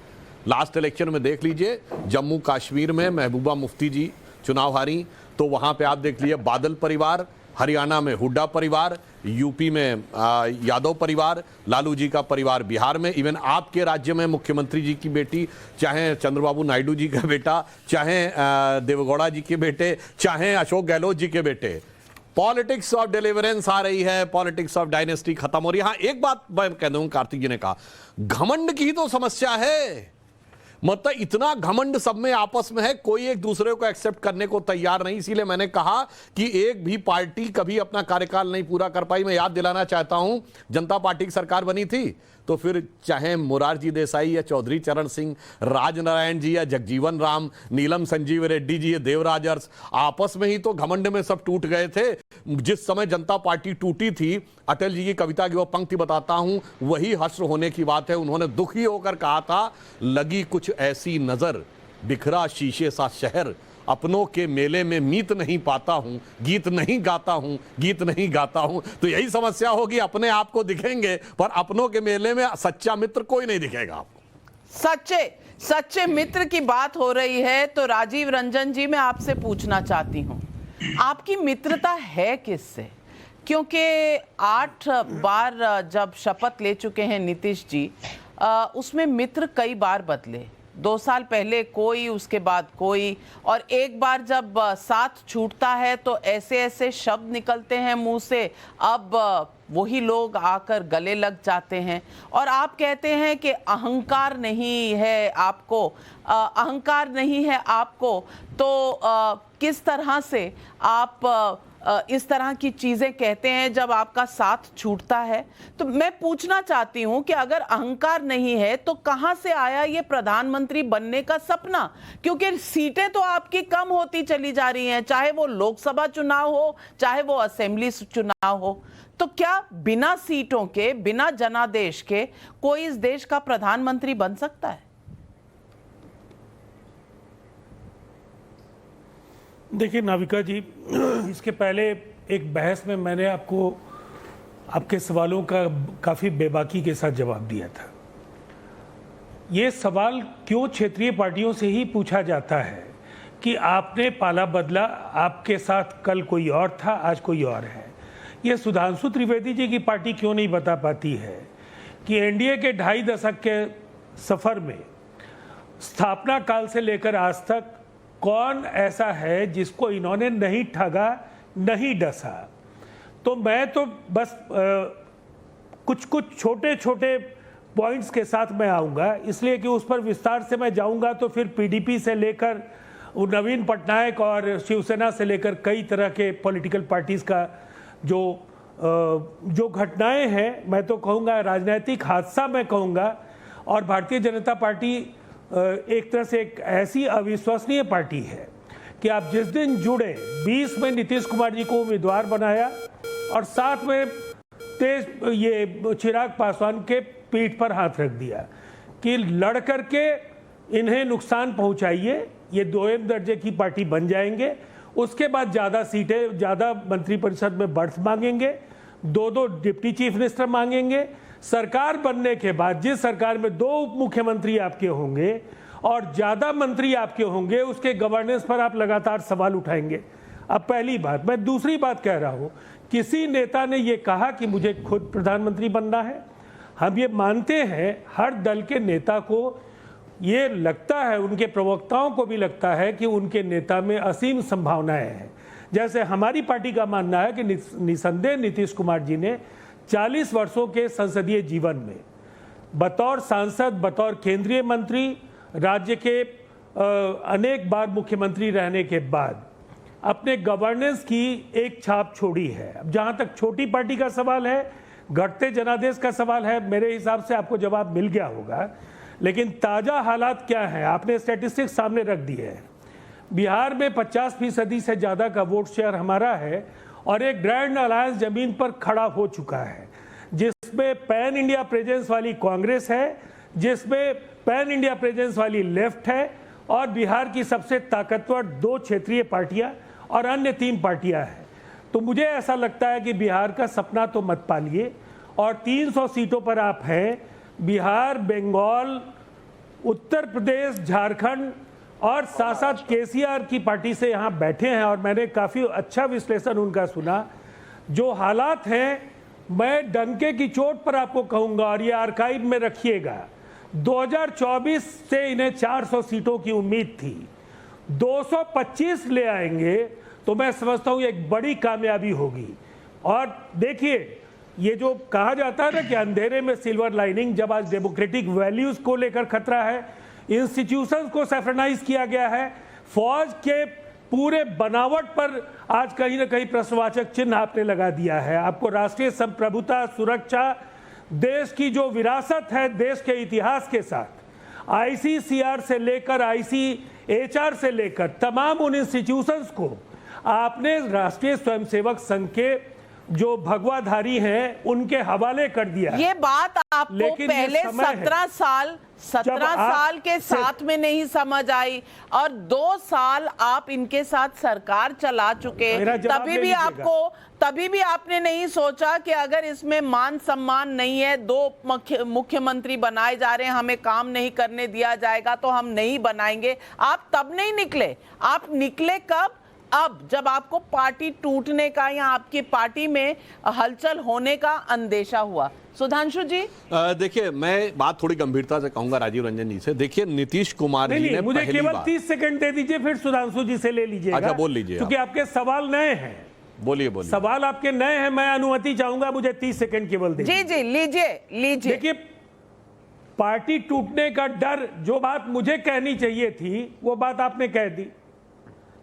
लास्ट इलेक्शन में देख लीजिए, जम्मू कश्मीर में महबूबा मुफ्ती जी चुनाव हारी, तो वहां पे आप देख लीजिए बादल परिवार, हरियाणा में हुड्डा परिवार, यूपी में यादव परिवार, लालू जी का परिवार बिहार में, इवन आपके राज्य में मुख्यमंत्री जी की बेटी, चाहे चंद्रबाबू नायडू जी का बेटा, चाहे देवेगौड़ा जी के बेटे, चाहे अशोक गहलोत जी के बेटे। पॉलिटिक्स ऑफ डिलीवरेंस आ रही है, पॉलिटिक्स ऑफ डायनेस्टी खत्म हो रही है। हाँ, एक बात मैं कह दूं, कार्तिक जी ने कहा घमंड की तो समस्या है, मतलब इतना घमंड सब में आपस में है, कोई एक दूसरे को एक्सेप्ट करने को तैयार नहीं। इसीलिए मैंने कहा कि एक भी पार्टी कभी अपना कार्यकाल नहीं पूरा कर पाई। मैं याद दिलाना चाहता हूं, जनता पार्टी की सरकार बनी थी तो फिर चाहे मोरारजी देसाई या चौधरी चरण सिंह, राजनारायण जी या जगजीवन राम, नीलम संजीव रेड्डी जी या देवराज अरस, आपस में ही तो घमंड में सब टूट गए थे। जिस समय जनता पार्टी टूटी थी, अटल जी की कविता की वो पंक्ति बताता हूं, वही हश्र होने की बात है। उन्होंने दुखी होकर कहा था, लगी कुछ ऐसी नजर, बिखरा शीशे सा शहर, अपनों के मेले में मीत नहीं पाता हूं, गीत नहीं गाता हूं, गीत नहीं गाता हूं। तो यही समस्या होगी, अपने आप को दिखेंगे पर अपनों के मेले में सच्चा मित्र कोई नहीं दिखेगा आपको। सच्चे मित्र की बात हो रही है तो राजीव रंजन जी, मैं आपसे पूछना चाहती हूं, आपकी मित्रता है किससे? क्योंकि 8 बार जब शपथ ले चुके हैं नीतीश जी, उसमें मित्र कई बार बदले। 2 साल पहले कोई, उसके बाद कोई, और एक बार जब साथ छूटता है तो ऐसे ऐसे शब्द निकलते हैं मुंह से, अब वही लोग आकर गले लग जाते हैं। और आप कहते हैं कि अहंकार नहीं है आपको, तो किस तरह से आप इस तरह की चीजें कहते हैं जब आपका साथ छूटता है? तो मैं पूछना चाहती हूं कि अगर अहंकार नहीं है तो कहां से आया ये प्रधानमंत्री बनने का सपना? क्योंकि सीटें तो आपकी कम होती चली जा रही हैं, चाहे वो लोकसभा चुनाव हो, चाहे वो असेंबली चुनाव हो। तो क्या बिना सीटों के, बिना जनादेश के कोई इस देश का प्रधानमंत्री बन सकता है? देखिए नाविका जी, इसके पहले एक बहस में मैंने आपको आपके सवालों का काफ़ी बेबाकी के साथ जवाब दिया था। ये सवाल क्यों क्षेत्रीय पार्टियों से ही पूछा जाता है कि आपने पाला बदला, आपके साथ कल कोई और था, आज कोई और है। ये सुधांशु त्रिवेदी जी की पार्टी क्यों नहीं बता पाती है कि एनडीए के 2.5 दशक के सफर में स्थापना काल से लेकर आज तक कौन ऐसा है जिसको इन्होंने नहीं ठगा, नहीं डसा। तो मैं तो बस कुछ छोटे छोटे पॉइंट्स के साथ मैं आऊँगा, इसलिए कि उस पर विस्तार से मैं जाऊँगा तो फिर पीडीपी से लेकर नवीन पटनायक और शिवसेना से लेकर कई तरह के पॉलिटिकल पार्टीज़ का जो घटनाएं हैं, मैं तो कहूँगा राजनीतिक हादसा मैं कहूँगा। और भारतीय जनता पार्टी एक तरह से एक ऐसी अविश्वसनीय पार्टी है कि आप जिस दिन जुड़े 20 में नीतीश कुमार जी को उम्मीदवार बनाया और साथ में ये चिराग पासवान के पीठ पर हाथ रख दिया कि लड़ करके इन्हें नुकसान पहुंचाइए, ये 2M दर्जे की पार्टी बन जाएंगे, उसके बाद ज़्यादा सीटें, ज़्यादा मंत्रिपरिषद में बर्थ मांगेंगे, 2 डिप्टी चीफ मिनिस्टर मांगेंगे। सरकार बनने के बाद जिस सरकार में 2 उप मुख्यमंत्री आपके होंगे और ज़्यादा मंत्री आपके होंगे, उसके गवर्नेंस पर आप लगातार सवाल उठाएंगे। अब पहली बात। मैं दूसरी बात कह रहा हूँ, किसी नेता ने ये कहा कि मुझे खुद प्रधानमंत्री बनना है। हम ये मानते हैं, हर दल के नेता को ये लगता है, उनके प्रवक्ताओं को भी लगता है कि उनके नेता में असीम संभावनाएं हैं। जैसे हमारी पार्टी का मानना है कि निसंदेह नीतीश कुमार जी ने 40 वर्षों के संसदीय जीवन में बतौर सांसद, बतौर केंद्रीय मंत्री, राज्य के अनेक बार मुख्यमंत्री रहने के बाद अपने गवर्नेंस की एक छाप छोड़ी है। अब जहाँ तक छोटी पार्टी का सवाल है, घटते जनादेश का सवाल है, मेरे हिसाब से आपको जवाब मिल गया होगा। लेकिन ताज़ा हालात क्या हैं, आपने स्टैटिस्टिक्स सामने रख दिए हैं। बिहार में 50% से ज़्यादा का वोट शेयर हमारा है और एक ग्रैंड अलायंस जमीन पर खड़ा हो चुका है, जिसमें पैन इंडिया प्रेजेंस वाली कांग्रेस है, जिसमें पैन इंडिया प्रेजेंस वाली लेफ्ट है और बिहार की सबसे ताकतवर 2 क्षेत्रीय पार्टियां और अन्य 3 पार्टियां हैं। तो मुझे ऐसा लगता है कि बिहार का सपना तो मत पालिए और 300 सीटों पर आप हैं। बिहार, बंगाल, उत्तर प्रदेश, झारखंड और साथ साथ केसीआर की पार्टी से यहाँ बैठे हैं और मैंने काफ़ी अच्छा विश्लेषण उनका सुना। जो हालात हैं, मैं डंके की चोट पर आपको कहूँगा और ये आर्काइव में रखिएगा, 2024 से इन्हें 400 सीटों की उम्मीद थी, 225 ले आएंगे तो मैं समझता हूँ एक बड़ी कामयाबी होगी। और देखिए, ये जो कहा जाता है ना कि अंधेरे में सिल्वर लाइनिंग, जब आज डेमोक्रेटिक वैल्यूज को लेकर खतरा है, इंस्टीट्यूशंस को सैफ्रनाइज किया गया है, फौज के पूरे बनावट पर आज कहीं ना कहीं प्रश्नवाचक चिन्ह आपने लगा दिया है। आपको राष्ट्रीय संप्रभुता, सुरक्षा, देश की जो विरासत है देश के इतिहास के साथ, ICCR से लेकर ICHR से लेकर तमाम उन इंस्टीट्यूशंस को आपने राष्ट्रीय स्वयंसेवक संघ के जो भगवाधारी हैं उनके हवाले कर दिया। ये बात आपको पहले 17 साल के साथ में नहीं समझ आई और 2 साल आप इनके साथ सरकार चला चुके, तभी भी आपने नहीं सोचा कि अगर इसमें मान सम्मान नहीं है, 2 मुख्यमंत्री बनाए जा रहे हैं, हमें काम नहीं करने दिया जाएगा तो हम नहीं बनाएंगे। आप तब नहीं निकले। आप निकले कब? अब जब आपको पार्टी टूटने का या आपकी पार्टी में हलचल होने का अंदेशा हुआ। सुधांशु जी, देखिए, मैं बात थोड़ी गंभीरता से कहूंगा राजीव रंजन जी से। देखिए, नीतीश कुमार जी ने मुझे केवल 30 सेकंड दे दीजिए, फिर सुधांशु जी से ले लीजिएगा। अच्छा, बोल लीजिए, क्योंकि आपके सवाल नए हैं। बोलिए। सवाल आपके नए हैं, मैं अनुमति चाहूंगा, मुझे 30 सेकंड केवल दे। जी, लीजिए। देखिए, पार्टी टूटने का डर, जो बात मुझे कहनी चाहिए थी वो बात आपने कह दी।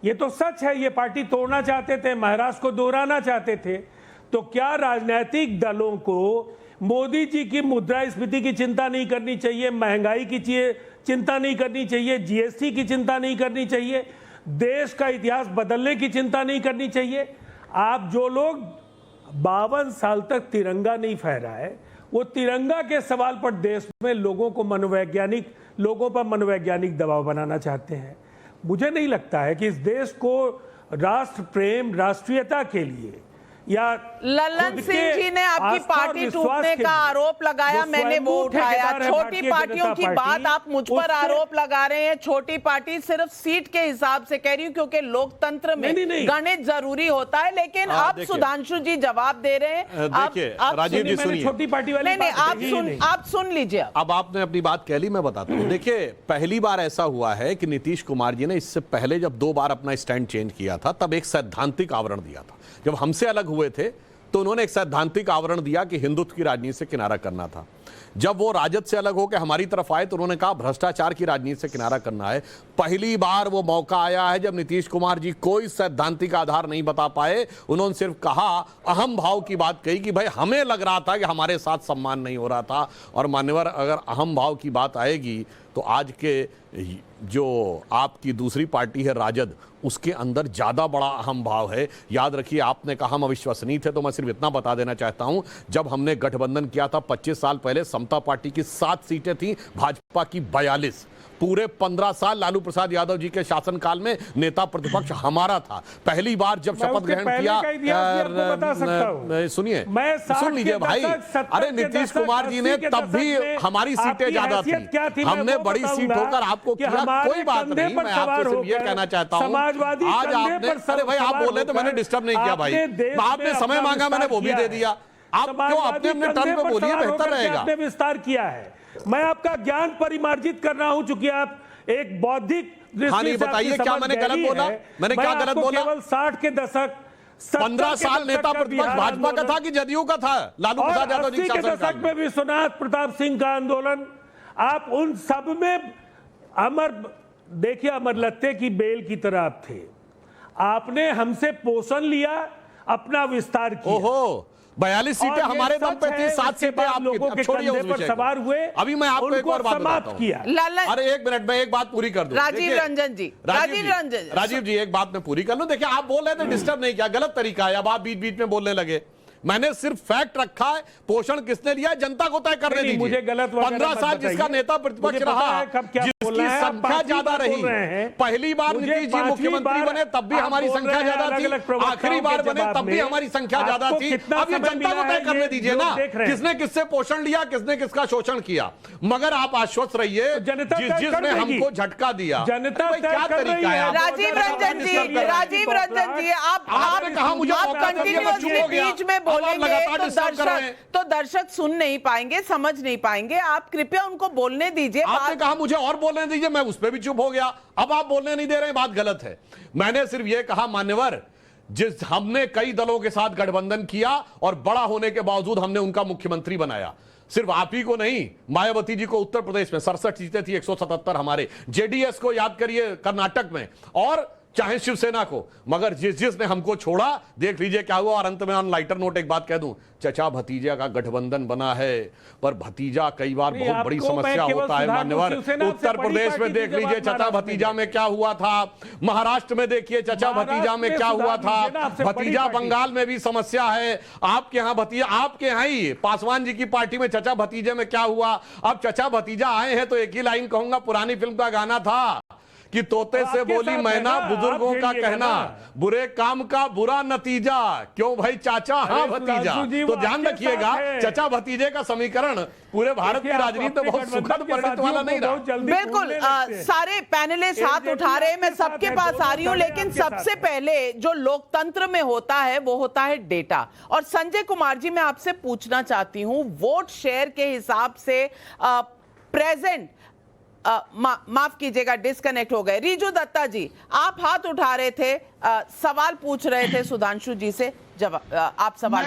ये तो सच है, ये पार्टी तोड़ना चाहते थे, महाराष्ट्र को दोहराना चाहते थे। तो क्या राजनीतिक दलों को मोदी जी की मुद्रास्फीति की चिंता नहीं करनी चाहिए, महंगाई की चिंता नहीं करनी चाहिए, GST की चिंता नहीं करनी चाहिए, देश का इतिहास बदलने की चिंता नहीं करनी चाहिए? आप जो लोग 52 साल तक तिरंगा नहीं फहराए, वो तिरंगा के सवाल पर देश में लोगों पर मनोवैज्ञानिक दबाव बनाना चाहते हैं। मुझे नहीं लगता है कि इस देश को राष्ट्र प्रेम, राष्ट्रीयता के लिए या ललन सिंह जी ने आपकी पार्टी टूटने का आरोप लगाया, मैंने वो उठाया। छोटी पार्टियों की बात आप मुझ पर आरोप लगा रहे हैं। छोटी पार्टी सिर्फ सीट के हिसाब से कह रही हूं, क्योंकि लोकतंत्र में गणित जरूरी होता है। लेकिन अब सुधांशु जी जवाब दे रहे हैं। देखिए राजीव जी सुनिए, छोटी पार्टी वाली नहीं, आप सुन लीजिए। अब आपने अपनी बात कह ली, मैं बताता हूं। देखिए पहली बार ऐसा हुआ है कि नीतीश कुमार जी ने इससे पहले जब 2 बार अपना स्टैंड चेंज किया था, तब एक सैद्धांतिक आवरण दिया था। जब हमसे अलग हुए थे तो उन्होंने एक सैद्धांतिक आवरण दिया कि हिंदुत्व की राजनीति से किनारा करना था। जब वो राजद से अलग होकर हमारी तरफ आए तो उन्होंने कहा भ्रष्टाचार की राजनीति से किनारा करना है। पहली बार वो मौका आया है जब नीतीश कुमार जी कोई सैद्धांतिक आधार नहीं बता पाए। उन्होंने सिर्फ कहा, अहम भाव की बात कही कि भाई हमें लग रहा था कि हमारे साथ सम्मान नहीं हो रहा था। और मान्यवर, अगर अहम भाव की बात आएगी तो आज के जो आपकी दूसरी पार्टी है राजद, उसके अंदर ज्यादा बड़ा अहम भाव है। याद रखिए, आपने कहा हम अविश्वसनीय थे, तो मैं सिर्फ इतना बता देना चाहता हूं, जब हमने गठबंधन किया था 25 साल पहले, समता पार्टी की 7 सीटें थी, भाजपा की 42। पूरे 15 साल लालू प्रसाद यादव जी के शासनकाल में नेता प्रतिपक्ष हमारा था। पहली बार जब शपथ ग्रहण किया, सुनिए, सुन लीजिए भाई, अरे नीतीश कुमार जी ने तब भी हमारी सीटें ज्यादा थी, हमने बड़ी सीट होकर आपको किया, कोई बात नहीं। मैं आपसे सिर्फ ये कहना चाहता हूँ, आज आपने, अरे भाई आप बोले तो मैंने डिस्टर्ब नहीं किया भाई, आपने समय मांगा, मैंने वो भी दे दिया। आप क्यों अपने टर्न पे बोलिए, बेहतर रहेगा। आपने विस्तार किया है, मैं आपका ज्ञान परिमार्जित कर रहा हूं, चूंकि आप एक बौद्धिक दृष्टि से बताइए क्या मैंने गलत बोला, मैंने क्या गलत बोला? केवल 60 के दशक 15 साल नेता प्रतिपक्ष भाजपा का था कि जदयू का था? लालू प्रसाद यादव जी के दशक में विश्वनाथ प्रताप सिंह का आंदोलन, आप उन सब में देखिए अमर लत्ते की बेल की तरह आप थे। आपने हमसे पोषण लिया, अपना विस्तार किया। ओहो, 42 सीटें हमारे दम पे थी, 7 सीटें आप लोगों के कंधे पर सवार हुए। अभी मैं आपको एक और बात बताता हूं। अरे एक मिनट में एक बात पूरी कर दूं। राजीव रंजन जी, राजीव जी एक बात मैं पूरी कर लूं। देखिए आप बोल रहे थे डिस्टर्ब नहीं किया, गलत तरीका है, अब आप बीच बीच में बोलने लगे। मैंने सिर्फ फैक्ट रखा है, पोषण किसने लिया है जनता को तय करने दीजिए। मुझे गलत 15 साल जिसका नेता प्रतिपक्ष रहा, जिसकी संख्या ज्यादा रही, पहली बार नीतीश जी मुख्यमंत्री बने तब भी हमारी संख्या ज्यादा थी, आखिरी बार बने तब भी हमारी संख्या ज्यादा थी। अब ये जनता को तय करने दीजिए ना, किसने किससे पोषण लिया, किसने किसका शोषण किया। मगर आप आश्वस्त रहिए, जिसने हमको झटका दिया, जनता क्या तरीका है। राजीव रंजन जी, आपने कहा मुझे कंटिन्यूअसली बीच में बोलेंगे तो दर्शक सुन नहीं पाएंगे, समझ नहीं पाएंगे। आप कृपया उनको बोलने दीजिए। आपने कहा मुझे और बोलने दीजिए, मैं उस पर भी चुप हो गया। अब आप बोलने नहीं दे रहे, बात गलत है। मैंने सिर्फ यह कहा मान्यवर, हमने कई दलों के साथ गठबंधन किया और बड़ा होने के बावजूद हमने उनका मुख्यमंत्री बनाया। सिर्फ आप ही को नहीं, मायावती जी को उत्तर प्रदेश में 67 सीटें थी, 177 हमारे। जेडीएस को याद करिए कर्नाटक में, और चाहे शिवसेना को। मगर जिसने हमको छोड़ा, देख लीजिए क्या हुआ। और अंत में ऑन लाइटर नोट एक बात कह दूं, चचा भतीजा का गठबंधन बना है, पर भतीजा कई बार बहुत बड़ी समस्या होता है मान्यवर। उत्तर प्रदेश में देख लीजिए चचा भतीजा में क्या हुआ था, महाराष्ट्र में देखिए चचा भतीजा में क्या हुआ था, भतीजा बंगाल में भी समस्या है। आपके यहाँ भतीजा, आपके यहाँ ही पासवान जी की पार्टी में चचा भतीजे में क्या हुआ। अब चचा भतीजा आए हैं तो एक ही लाइन कहूंगा, पुरानी फिल्म का गाना था कि तोते से बोली मैना, बुजुर्गों का कहना, बुरे काम का बुरा नतीजा। क्यों भाई चाचा, हाँ भतीजा। तो ध्यान रखिएगा, चचा भतीजे का समीकरण पूरे भारत की राजनीति में बहुत सुखद परिणत वाला नहीं रहा। बिल्कुल, सारे पैनलिस्ट हाथ उठा रहे हैं, मैं सबके पास आ रही हूं। लेकिन सबसे पहले जो लोकतंत्र में होता है वो होता है डेटा। और संजय कुमार जी, मैं आपसे पूछना चाहती हूं, वोट शेयर के हिसाब से प्रेजेंट, माफ कीजिएगा डिस्कनेक्ट हो गए। रिजू दत्ता जी, आप हाथ उठा रहे थे, सवाल पूछ रहे थे सुधांशु जी से, जवाब आप सवाल।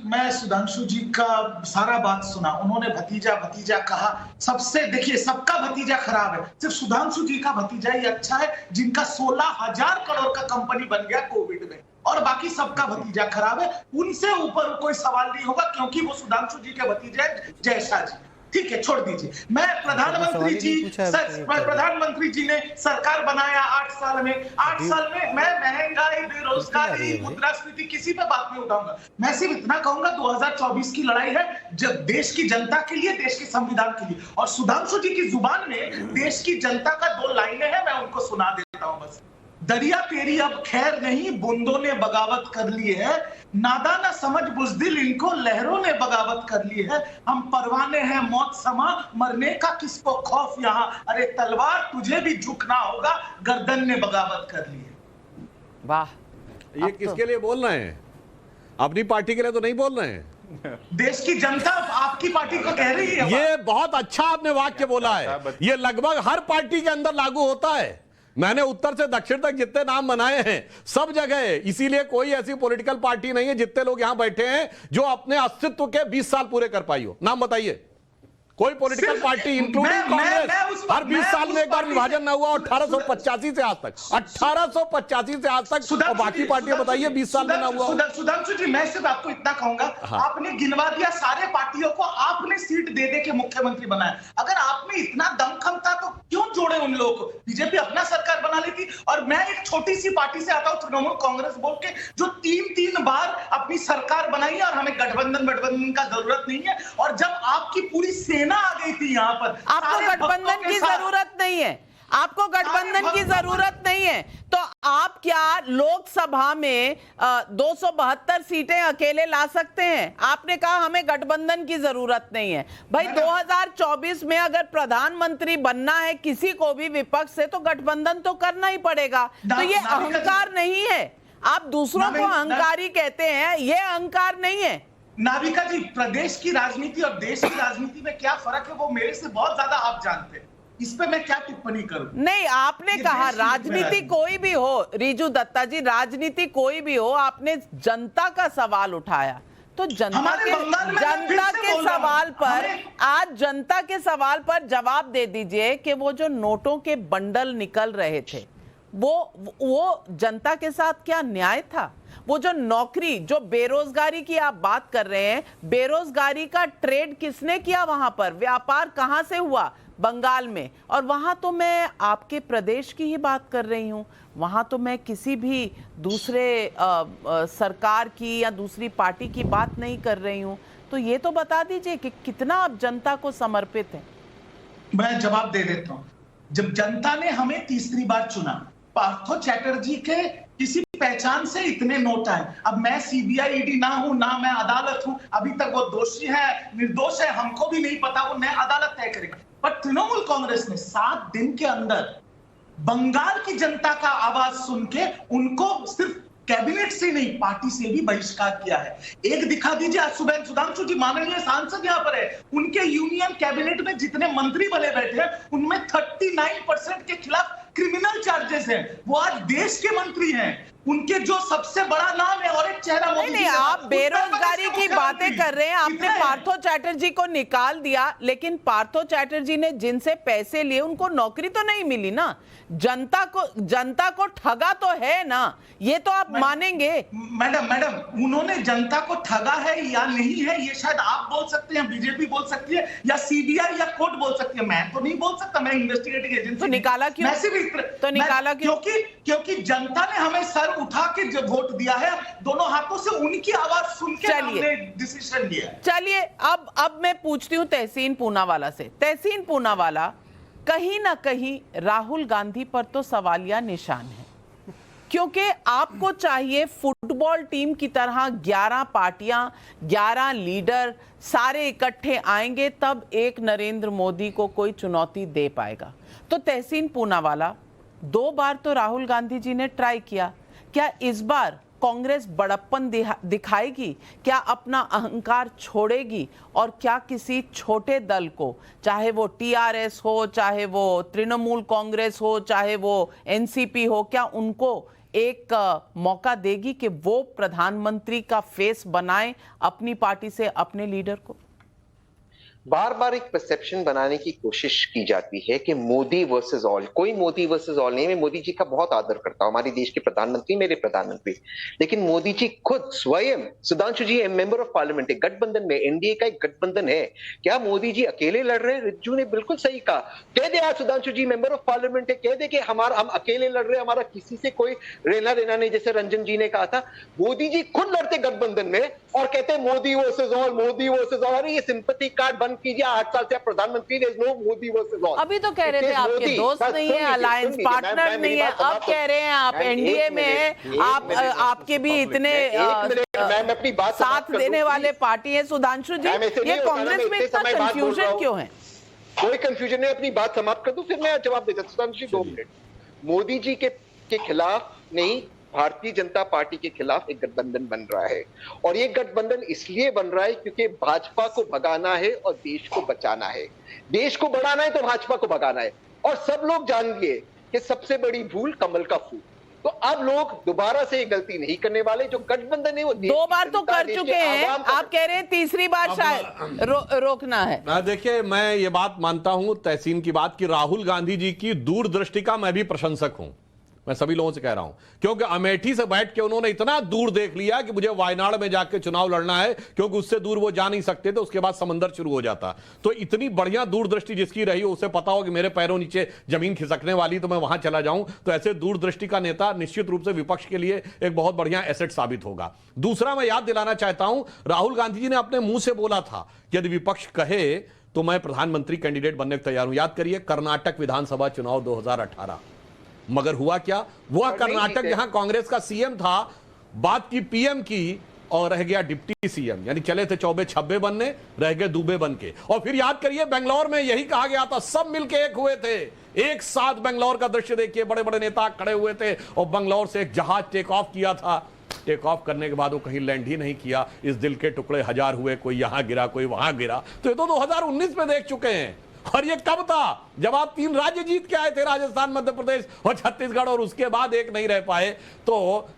मैं सुधांशु जी का सारा बात सुना, उन्होंने भतीजा भतीजा कहा। सबसे देखिए, सबका भतीजा खराब है, सिर्फ सुधांशु जी का भतीजा ही अच्छा है, जिनका 16,000 करोड़ का कंपनी बन गया कोविड में, और बाकी सबका भतीजा खराब है। उनसे ऊपर कोई सवाल नहीं होगा, क्योंकि वो सुधांशु जी के भतीजे हैं, जयशा जी। ठीक है, छोड़ दीजिए। मैं प्रधानमंत्री जी ने सरकार बनाया 8 साल में। 8 साल में मैं महंगाई, बेरोजगारी, मुद्रास्फीति किसी पे बात नहीं उठाऊंगा। मैं सिर्फ इतना कहूंगा, 2024 की लड़ाई है जब देश की जनता के लिए, देश के संविधान के लिए। और सुधांशु जी की जुबान में देश की जनता का 2 लाइनें हैं, मैं उनको सुना देता हूं बस। दरिया तेरी अब खैर नहीं, बूंदों ने बगावत कर ली है। नादा ना समझ बुजदिल, इनको लहरों ने बगावत कर ली है। हम परवाने हैं मौत समा, मरने का किसको खौफ यहाँ। अरे तलवार तुझे भी झुकना होगा, गर्दन ने बगावत कर ली है। वाह, ये किसके लिए बोल रहे हैं? अपनी पार्टी के लिए तो नहीं बोल रहे हैं, देश की जनता आपकी पार्टी को कह रही है। ये बहुत अच्छा आपने वाक्य बोला है। ये लगभग हर पार्टी के अंदर लागू होता है। मैंने उत्तर से दक्षिण तक जितने नाम बनाए हैं सब जगह है। इसीलिए कोई ऐसी पॉलिटिकल पार्टी नहीं है जितने लोग यहां बैठे हैं जो अपने अस्तित्व के 20 साल पूरे कर पाई हो। नाम बताइए कोई पॉलिटिकल पार्टी इंक्लूडिंग कांग्रेस हर 20 साल में एक बार विभाजन ना हुआ। 1885 से आज तक, 1885 से आज तक, और बाकी पार्टियां बताइए 20 साल में ना हुआ। सुधांशु जी, मैं सिर्फ आपको इतना कहूंगा, आपने गिनवा दिया सारे पार्टियों को, आपने सीट दे दे के मुख्यमंत्री बनाया। अगर आप में इतना दमखम था तो क्यों जोड़े उन लोगों को? बीजेपी अपना सरकार बना लेती। और मैं एक छोटी सी पार्टी से आता हूं, तृणमूल कांग्रेस बोल के, जो 3 बार अपनी सरकार बनाई है, और हमें गठबंधन का जरूरत नहीं है। और जब आपकी पूरी सेना आ गई थी यहाँ पर, आपको गठबंधन की जरूरत नहीं है, आपको गठबंधन की जरूरत नहीं है, तो आप क्या लोकसभा में 272 सीटें अकेले ला सकते हैं? आपने कहा हमें गठबंधन की जरूरत नहीं है। भाई 2024 में अगर प्रधानमंत्री बनना है किसी को भी विपक्ष से, तो गठबंधन तो करना ही पड़ेगा। तो ये अहंकार नहीं है। आप दूसरों को अहंकारी कहते हैं, ये अहंकार नहीं है। नाविका जी, प्रदेश की राजनीति और देश की राजनीति में क्या फर्क है वो मेरे से बहुत ज्यादा आप जानते हैं। इस पे मैं क्या टिप्पणी करूं? नहीं, आपने कहा राजनीति कोई भी हो, रिजू दत्ता जी, राजनीति कोई भी हो, आपने जनता का सवाल उठाया, तो जनता के सवाल पर, आज जनता के सवाल पर जवाब दे दीजिए कि वो जो नोटों के बंडल निकल रहे थे, वो जनता के साथ क्या न्याय था? वो जो नौकरी, जो बेरोजगारी की आप बात कर रहे हैं, बेरोजगारी का ट्रेड किसने किया? वहां पर व्यापार कहां से हुआ? बंगाल में। और वहां तो मैं आपके प्रदेश की ही बात कर रही हूं, वहां तो मैं किसी भी दूसरे सरकार की या दूसरी पार्टी की बात नहीं कर रही हूं। तो ये तो बता दीजिए कि कितना आप जनता को समर्पित है। मैं जवाब दे देता हूं। जब जनता ने हमें तीसरी बार चुना, पार्थो चैटर्जी के किसी पहचान से इतने नोट आए। अब मैं सीबीआई ईडी ना हूं, ना मैं अदालत हूं, अभी तक वो दोषी है निर्दोष है हमको भी नहीं पता, वो नया अदालत तय करेगी। पर तृणमूल कांग्रेस ने 7 दिन के अंदर बंगाल की जनता का आवाज सुन के उनको सिर्फ कैबिनेट से नहीं, पार्टी से भी बहिष्कार किया है। एक दिखा दीजिए, आज सुबह सुधांशु जी माननीय सांसद यहाँ पर है, उनके यूनियन कैबिनेट में जितने मंत्री बने बैठे हैं उनमें 39% के खिलाफ क्रिमिनल चार्जेस हैं। वो आज देश के मंत्री हैं, उनके जो सबसे बड़ा नाम है और एक चेहरा नहीं, आप बेरोजगारी की बातें कर रहे हैं। आपने पार्थो चैटर्जी को निकाल दिया, लेकिन पार्थो चैटर्जी ने जिनसे पैसे लिए उनको नौकरी तो नहीं मिली ना। जनता को ठगा तो है ना, ये तो आप मानेंगे। मैडम उन्होंने जनता को ठगा है या नहीं है ये शायद आप बोल सकते हैं, बीजेपी बोल सकती है, या सीबीआई या कोर्ट बोल सकती है। मैं तो नहीं बोल सकता, मैं इन्वेस्टिगेटिंग एजेंसी। तो निकाला क्यों? तो निकाला क्यों? क्योंकि जनता ने हमें सर उठा के जो वोट दिया है, दोनों हाथों से उनकी आवाज सुन के हमने डिसीजन लिया। चलिए अब मैं पूछती हूं तहसीन पूनावाला से। तहसीन पूनावाला, कहीं ना कहीं राहुल गांधी पर तो सवालिया निशान है, क्योंकि आपको चाहिए फुटबॉल टीम की तरह 11 पार्टियां, 11 लीडर सारे इकट्ठे आएंगे तब एक नरेंद्र मोदी को कोई चुनौती दे पाएगा। तो तहसीन पूनावाला, 2 बार तो राहुल गांधी जी ने ट्राई किया, क्या इस बार कांग्रेस बड़प्पन दिखाएगी? क्या अपना अहंकार छोड़ेगी? और क्या किसी छोटे दल को, चाहे वो टीआरएस हो, चाहे वो तृणमूल कांग्रेस हो, चाहे वो एनसीपी हो, क्या उनको एक मौका देगी कि वो प्रधानमंत्री का फेस बनाए अपनी पार्टी से अपने लीडर को? बार बार एक परसेप्शन बनाने की कोशिश की जाती है कि मोदी वर्सेस ऑल। कोई मोदी वर्सेस ऑल नहीं। मैं मोदी जी का बहुत आदर करता हूं, हमारे देश के प्रधानमंत्री, मेरे प्रधानमंत्री, लेकिन मोदी जी खुद स्वयं, सुधांशु जी मेंबर ऑफ पार्लियामेंट है, गठबंधन में, एनडीए का एक गठबंधन है। क्या मोदी जी अकेले लड़ रहे हैं? रिज्जू ने बिल्कुल सही कहा। कह दे आज सुधांशु जी मेंबर ऑफ पार्लियामेंट है, कह दे कि हम अकेले लड़ रहे हैं, हमारा किसी से कोई लेना देना नहीं, जैसे रंजन जी ने कहा था। मोदी जी खुद लड़ते गठबंधन में और कहते Modi versus all, Modi versus all. अरे ये सिंपैथी कार्ड बन कीजिए, 8 साल से आप प्रधानमंत्री, there is no Modi versus all. अभी तो कह रहे थे आपके दोस्त नहीं है, अलायंस पार्टनर नहीं है, अब कह रहे हैं आप एनडीए में हैं, आप आपके भी इतने मैं अपनी बात साथ देने वाले पार्टी है। सुधांशु जी, ये कांग्रेस में इतना कंफ्यूजन क्यों है? कोई कंफ्यूजन नहीं, अपनी बात समाप्त कर दूं फिर मैं जवाब देता हूं। सुधांशु जी 2 मिनट। मोदी जी के खिलाफ नहीं, भारतीय जनता पार्टी के खिलाफ एक गठबंधन बन रहा है, और ये गठबंधन इसलिए बन रहा है क्योंकि भाजपा को भगाना है और देश को बचाना है। देश को बढ़ाना है तो भाजपा को भगाना है, और सब लोग जान लिए कि सबसे बड़ी भूल कमल का फूल। तो अब लोग दोबारा से ये गलती नहीं करने वाले। जो गठबंधन है वो 2 बार तो कर चुके हैं, आप कह रहे हैं तीसरी बार शायद रोकना है। देखिए, मैं ये बात मानता हूं तहसीन की बात कि राहुल गांधी जी की दूरदृष्टि का मैं भी प्रशंसक हूं। मैं सभी लोगों से कह रहा हूं, क्योंकि अमेठी से बैठ के उन्होंने इतना दूर देख लिया कि मुझे वायनाड में जाके चुनाव लड़ना है, क्योंकि उससे दूर वो जा नहीं सकते थे, उसके बाद समंदर शुरू हो जाता। तो इतनी बढ़िया दूरदृष्टि जिसकी रही, उसे पता हो कि मेरे पैरों नीचे जमीन खिसकने वाली, तो मैं वहां चला जाऊं। तो ऐसे दूरदृष्टि का नेता निश्चित रूप से विपक्ष के लिए एक बहुत बढ़िया एसेट साबित होगा। दूसरा, मैं याद दिलाना चाहता हूं, राहुल गांधी जी ने अपने मुंह से बोला था कि यदि विपक्ष कहे तो मैं प्रधानमंत्री कैंडिडेट बनने को तैयार हूं। याद करिए, कर्नाटक विधानसभा चुनाव 2018। मगर हुआ क्या? वह कर्नाटक जहां कांग्रेस का सीएम था, बात की पीएम की और रह गया डिप्टी सीएम। यानी चले थे चौबे छब्बे बनने, रह गए दूबे बन के। और फिर याद करिए, बेंगलोर में यही कहा गया था, सब मिलके एक हुए थे। एक साथ बेंगलोर का दृश्य देखिए, बड़े बड़े नेता खड़े हुए थे और बेंगलोर से एक जहाज टेक ऑफ किया था। टेक ऑफ करने के बाद वो कहीं लैंड ही नहीं किया। इस दिल के टुकड़े हजार हुए, कोई यहां गिरा, कोई वहां गिरा। तो ये तो 2019 में देख चुके हैं। और ये कब था? जब आप 3 राज्य जीत के आए थे, राजस्थान, मध्य प्रदेश और छत्तीसगढ़, और उसके बाद एक नहीं रह पाए। तो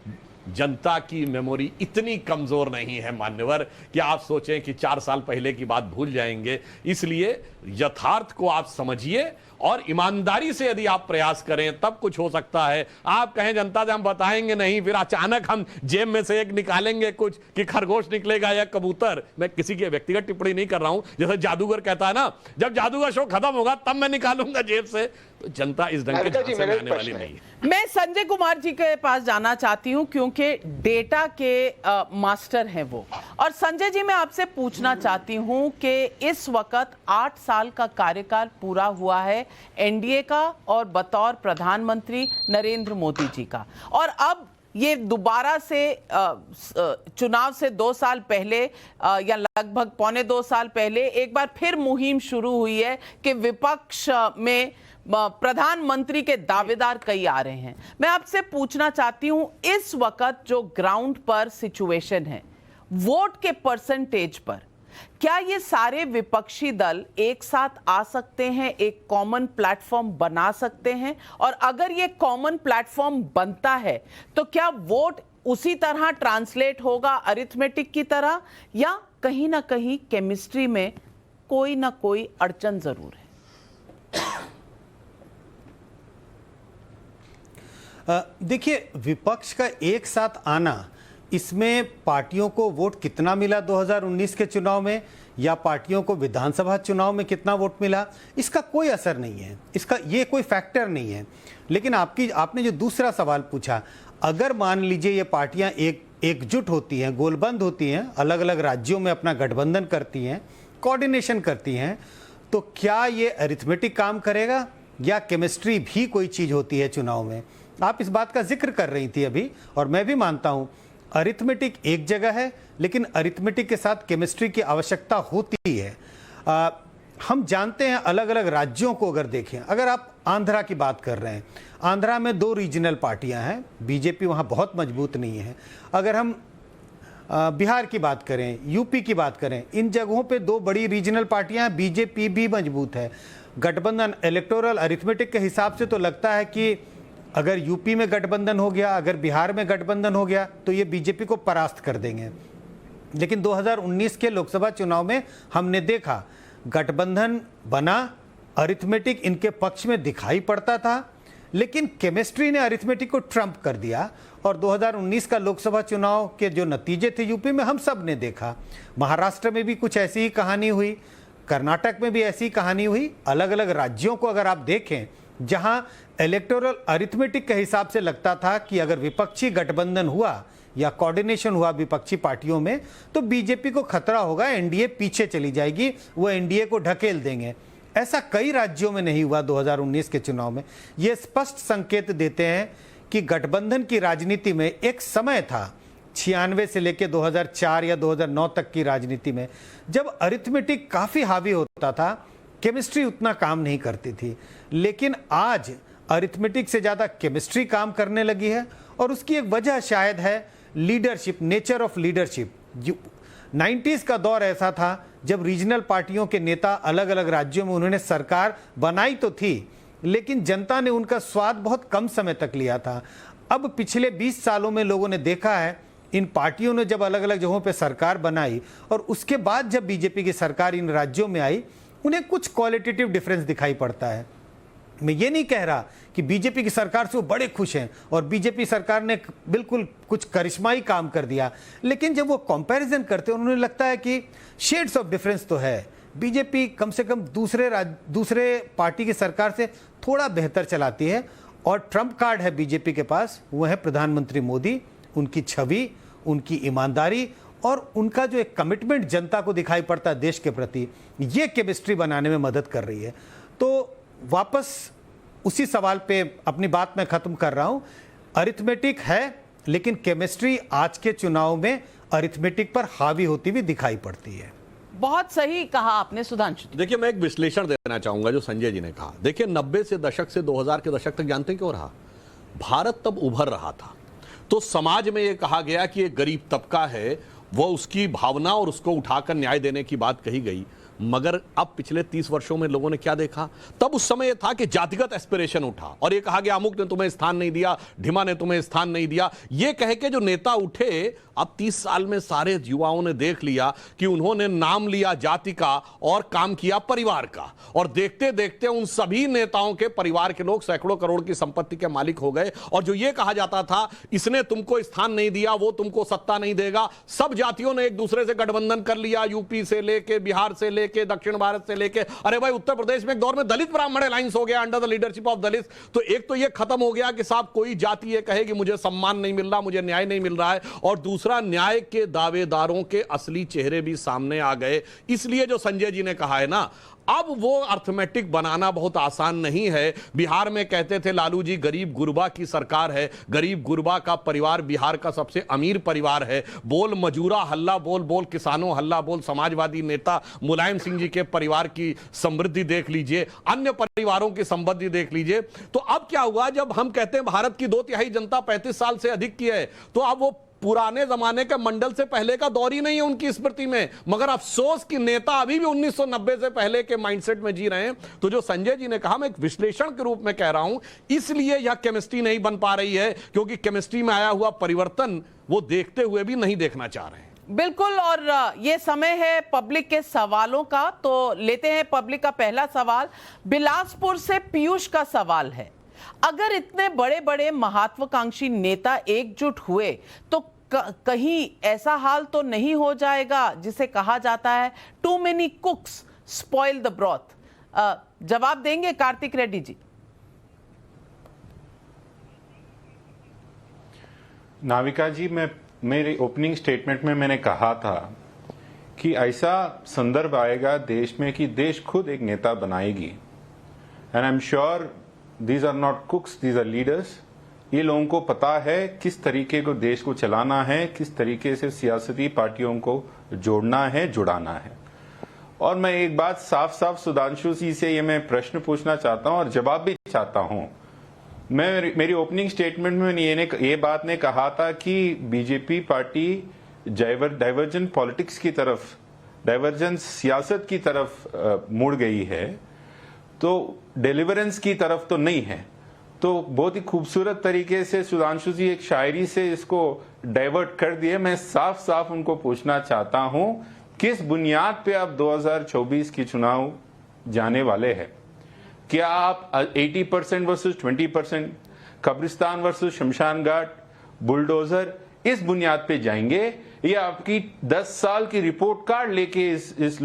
जनता की मेमोरी इतनी कमजोर नहीं है मान्यवर कि आप सोचें कि 4 साल पहले की बात भूल जाएंगे। इसलिए यथार्थ को आप समझिए और ईमानदारी से यदि आप प्रयास करें तब कुछ हो सकता है। आप कहें जनता से हम बताएंगे नहीं, फिर अचानक हम जेब में से एक निकालेंगे कुछ कि खरगोश निकलेगा या कबूतर। मैं किसी की व्यक्तिगत टिप्पणी नहीं कर रहा हूं। जैसे जादूगर कहता है ना, जब जादू का शो खत्म होगा तब मैं निकालूंगा जेब से। तो जनता इस ढंग के झांसे में आने वाली नहीं है। मैं संजय कुमार जी के पास जाना चाहती हूं, क्योंकि डेटा के मास्टर हैं वो। और संजय जी, मैं आपसे पूछना चाहती हूं कि इस वक्त 8 साल का कार्यकाल पूरा हुआ है एनडीए का और बतौर प्रधानमंत्री नरेंद्र मोदी जी का, और अब ये दोबारा से चुनाव से 2 साल पहले या लगभग पौने 2 साल पहले एक बार फिर मुहिम शुरू हुई है कि विपक्ष में प्रधानमंत्री के दावेदार कई आ रहे हैं। मैं आपसे पूछना चाहती हूं, इस वक्त जो ग्राउंड पर सिचुएशन है, वोट के परसेंटेज पर, क्या ये सारे विपक्षी दल एक साथ आ सकते हैं, एक कॉमन प्लेटफॉर्म बना सकते हैं? और अगर ये कॉमन प्लेटफॉर्म बनता है तो क्या वोट उसी तरह ट्रांसलेट होगा अरिथमेटिक की तरह, या कहीं ना कहीं केमिस्ट्री में कोई ना कोई अड़चन जरूर है? देखिए, विपक्ष का एक साथ आना, इसमें पार्टियों को वोट कितना मिला 2019 के चुनाव में, या पार्टियों को विधानसभा चुनाव में कितना वोट मिला, इसका कोई असर नहीं है, इसका ये कोई फैक्टर नहीं है। लेकिन आपने जो दूसरा सवाल पूछा, अगर मान लीजिए ये पार्टियां एकजुट होती हैं, गोलबंद होती हैं, अलग अलग राज्यों में अपना गठबंधन करती हैं, कोऑर्डिनेशन करती हैं, तो क्या ये अरिथमेटिक काम करेगा या केमिस्ट्री भी कोई चीज होती है चुनाव में? आप इस बात का जिक्र कर रही थी अभी, और मैं भी मानता हूं अरिथमेटिक एक जगह है, लेकिन अरिथमेटिक के साथ केमिस्ट्री की आवश्यकता होती है। हम जानते हैं अलग अलग राज्यों को अगर देखें, अगर आप आंध्रा की बात कर रहे हैं, आंध्रा में 2 रीजनल पार्टियां हैं, बीजेपी वहां बहुत मजबूत नहीं है। अगर हम बिहार की बात करें, यूपी की बात करें, इन जगहों पे 2 बड़ी रीजनल पार्टियां हैं, बीजेपी भी मजबूत है। गठबंधन इलेक्टोरल अरिथमेटिक के हिसाब से तो लगता है कि अगर यूपी में गठबंधन हो गया, अगर बिहार में गठबंधन हो गया, तो ये बीजेपी को परास्त कर देंगे। लेकिन 2019 के लोकसभा चुनाव में हमने देखा गठबंधन बना, अरिथमेटिक इनके पक्ष में दिखाई पड़ता था, लेकिन केमिस्ट्री ने अरिथमेटिक को ट्रम्प कर दिया। और 2019 का लोकसभा चुनाव के जो नतीजे थे यूपी में, हम सब ने देखा। महाराष्ट्र में भी कुछ ऐसी ही कहानी हुई, कर्नाटक में भी ऐसी कहानी हुई। अलग अलग राज्यों को अगर आप देखें, जहां इलेक्टोरल अरिथमेटिक के हिसाब से लगता था कि अगर विपक्षी गठबंधन हुआ या कोऑर्डिनेशन हुआ विपक्षी पार्टियों में, तो बीजेपी को खतरा होगा, एनडीए पीछे चली जाएगी, वो एनडीए को ढकेल देंगे। ऐसा कई राज्यों में नहीं हुआ 2019 के चुनाव में। ये स्पष्ट संकेत देते हैं कि गठबंधन की राजनीति में एक समय था 96 से लेकर 2004 या 2009 तक की राजनीति में, जब अरिथमेटिक काफी हावी होता था, केमिस्ट्री उतना काम नहीं करती थी। लेकिन आज अरिथमेटिक से ज्यादा केमिस्ट्री काम करने लगी है, और उसकी एक वजह शायद है leadership, nature of leadership. 90s का दौर ऐसा था जब रीजनल पार्टियों के नेता अलग अलग राज्यों में, उन्होंने सरकार बनाई तो थी, लेकिन जनता ने उनका स्वाद बहुत कम समय तक लिया था। अब पिछले 20 सालों में लोगों ने देखा है, इन पार्टियों ने जब अलग अलग जगहों पे सरकार बनाई और उसके बाद जब बीजेपी की सरकार इन राज्यों में आई, उन्हें कुछ क्वालिटेटिव डिफरेंस दिखाई पड़ता है। मैं ये नहीं कह रहा कि बीजेपी की सरकार से वो बड़े खुश हैं और बीजेपी सरकार ने बिल्कुल कुछ करिश्माई काम कर दिया, लेकिन जब वो कंपैरिजन करते हैं उन्हें लगता है कि शेड्स ऑफ डिफरेंस तो है। बीजेपी कम से कम दूसरे पार्टी की सरकार से थोड़ा बेहतर चलाती है, और ट्रम्प कार्ड है बीजेपी के पास, वो है प्रधानमंत्री मोदी, उनकी छवि, उनकी ईमानदारी और उनका जो एक कमिटमेंट जनता को दिखाई पड़ता है देश के प्रति, ये केमिस्ट्री बनाने में मदद कर रही है। तो वापस उसी सवाल पे अपनी बात मैं खत्म कर रहा हूं, अरिथमेटिक है, लेकिन केमिस्ट्री आज के चुनाव में अरिथमेटिक पर हावी होती हुई दिखाई पड़ती है। बहुत सही कहा आपने सुधांशु। देखिए, मैं एक विश्लेषण देना चाहूंगा जो संजय जी ने कहा। देखिए, 90 से दशक से 2000 के दशक तक जानते हैं क्यों रहा? भारत तब उभर रहा था, तो समाज में यह कहा गया कि एक गरीब तबका है, वो उसकी भावना और उसको उठाकर न्याय देने की बात कही गई। मगर अब पिछले 30 वर्षों में लोगों ने क्या देखा? तब उस समय यह था कि जातिगत एस्पिरेशन उठा और ये कहा गया अमुक ने तुम्हें स्थान नहीं दिया, ढिमा ने तुम्हें स्थान नहीं दिया। ये कह के जो नेता उठे, अब 30 साल में सारे युवाओं ने देख लिया कि उन्होंने नाम लिया जाति का और काम किया परिवार का, और देखते देखते उन सभी नेताओं के परिवार के लोग सैकड़ों करोड़ की संपत्ति के मालिक हो गए। और जो ये कहा जाता था इसने तुमको स्थान नहीं दिया, वो तुमको सत्ता नहीं देगा, सब जातियों ने एक दूसरे से गठबंधन कर लिया, यूपी से लेके बिहार से लेके दक्षिण भारत से लेके, अरे भाई उत्तर प्रदेश में एक दौर में दलित ब्राह्मण अलायंस हो गया अंडर द लीडरशिप ऑफ दलित। तो एक तो ये खत्म हो गया कि साहब कोई जाति ये कहे कि मुझे सम्मान नहीं मिल रहा, मुझे न्याय नहीं मिल रहा है, और दूसरा न्याय के दावेदारों के असली चेहरे भी सामने आ गए। इसलिए जो संजय जी ने कहा है ना, अब वो अर्थमेटिक बनाना बहुत आसान नहीं है। बिहार में कहते थे लालू जी गरीब गुरबा की सरकार है, गरीब गुरबा का परिवार बिहार का सबसे अमीर परिवार है। बोल मजूरा हल्ला बोल, बोल किसानों हल्ला बोल। समाजवादी नेता मुलायम सिंह जी के परिवार की समृद्धि देख लीजिए, अन्य परिवारों की संपत्ति देख लीजिए। तो अब क्या हुआ, जब हम कहते हैं भारत की 2/3 जनता 35 साल से अधिक की है, तो अब वो पुराने जमाने के मंडल से पहले का दौर ही नहीं है उनकी स्मृति में। मगर अफसोस कि नेता अभी भी 1990 से पहले के माइंडसेट में जी रहे हैं। तो जो संजय जी ने कहा, मैं एक विश्लेषण के रूप में कह रहा हूं, इसलिए यह केमिस्ट्री नहीं बन पा रही है, क्योंकि केमिस्ट्री में आया हुआ परिवर्तन वो देखते हुए भी नहीं देखना चाह रहे हैं। बिल्कुल। और ये समय है पब्लिक के सवालों का, तो लेते हैं पब्लिक का पहला सवाल। बिलासपुर से पीयूष का सवाल है, अगर इतने बड़े बड़े महत्वाकांक्षी नेता एकजुट हुए तो कहीं ऐसा हाल तो नहीं हो जाएगा जिसे कहा जाता है too many cooks spoil the broth? जवाब देंगे कार्तिक रेड्डी जी? नाविका जी, मेरे ओपनिंग स्टेटमेंट में मैंने कहा था कि ऐसा संदर्भ आएगा देश में कि देश खुद एक नेता बनाएगी। And I am sure these are not cooks, these are leaders. ये लोगों को पता है किस तरीके को देश को चलाना है, किस तरीके से सियासती पार्टियों को जोड़ना है, जुड़ाना है। और मैं एक बात साफ साफ सुधांशु जी से ये मैं प्रश्न पूछना चाहता हूं और जवाब भी चाहता हूं। मेरी ओपनिंग स्टेटमेंट में ये बात ने कहा था कि बीजेपी पार्टी डाइवर्जेंट पॉलिटिक्स की तरफ, डाइवर्जेंस सियासत की तरफ मुड़ गई है, तो डिलीवरेंस की तरफ तो नहीं है। तो बहुत ही खूबसूरत तरीके से सुधांशु जी एक शायरी से इसको डाइवर्ट कर दिए। मैं साफ साफ उनको पूछना चाहता हूं, किस बुनियाद पे आप 2024 की चुनाव जाने वाले हैं? क्या आप 80% वर्सेस 20%, कब्रिस्तान वर्सेस शमशान घाट, बुलडोजर, इस बुनियाद पे जाएंगे, ये आपकी 10 साल की रिपोर्ट कार्ड लेके इस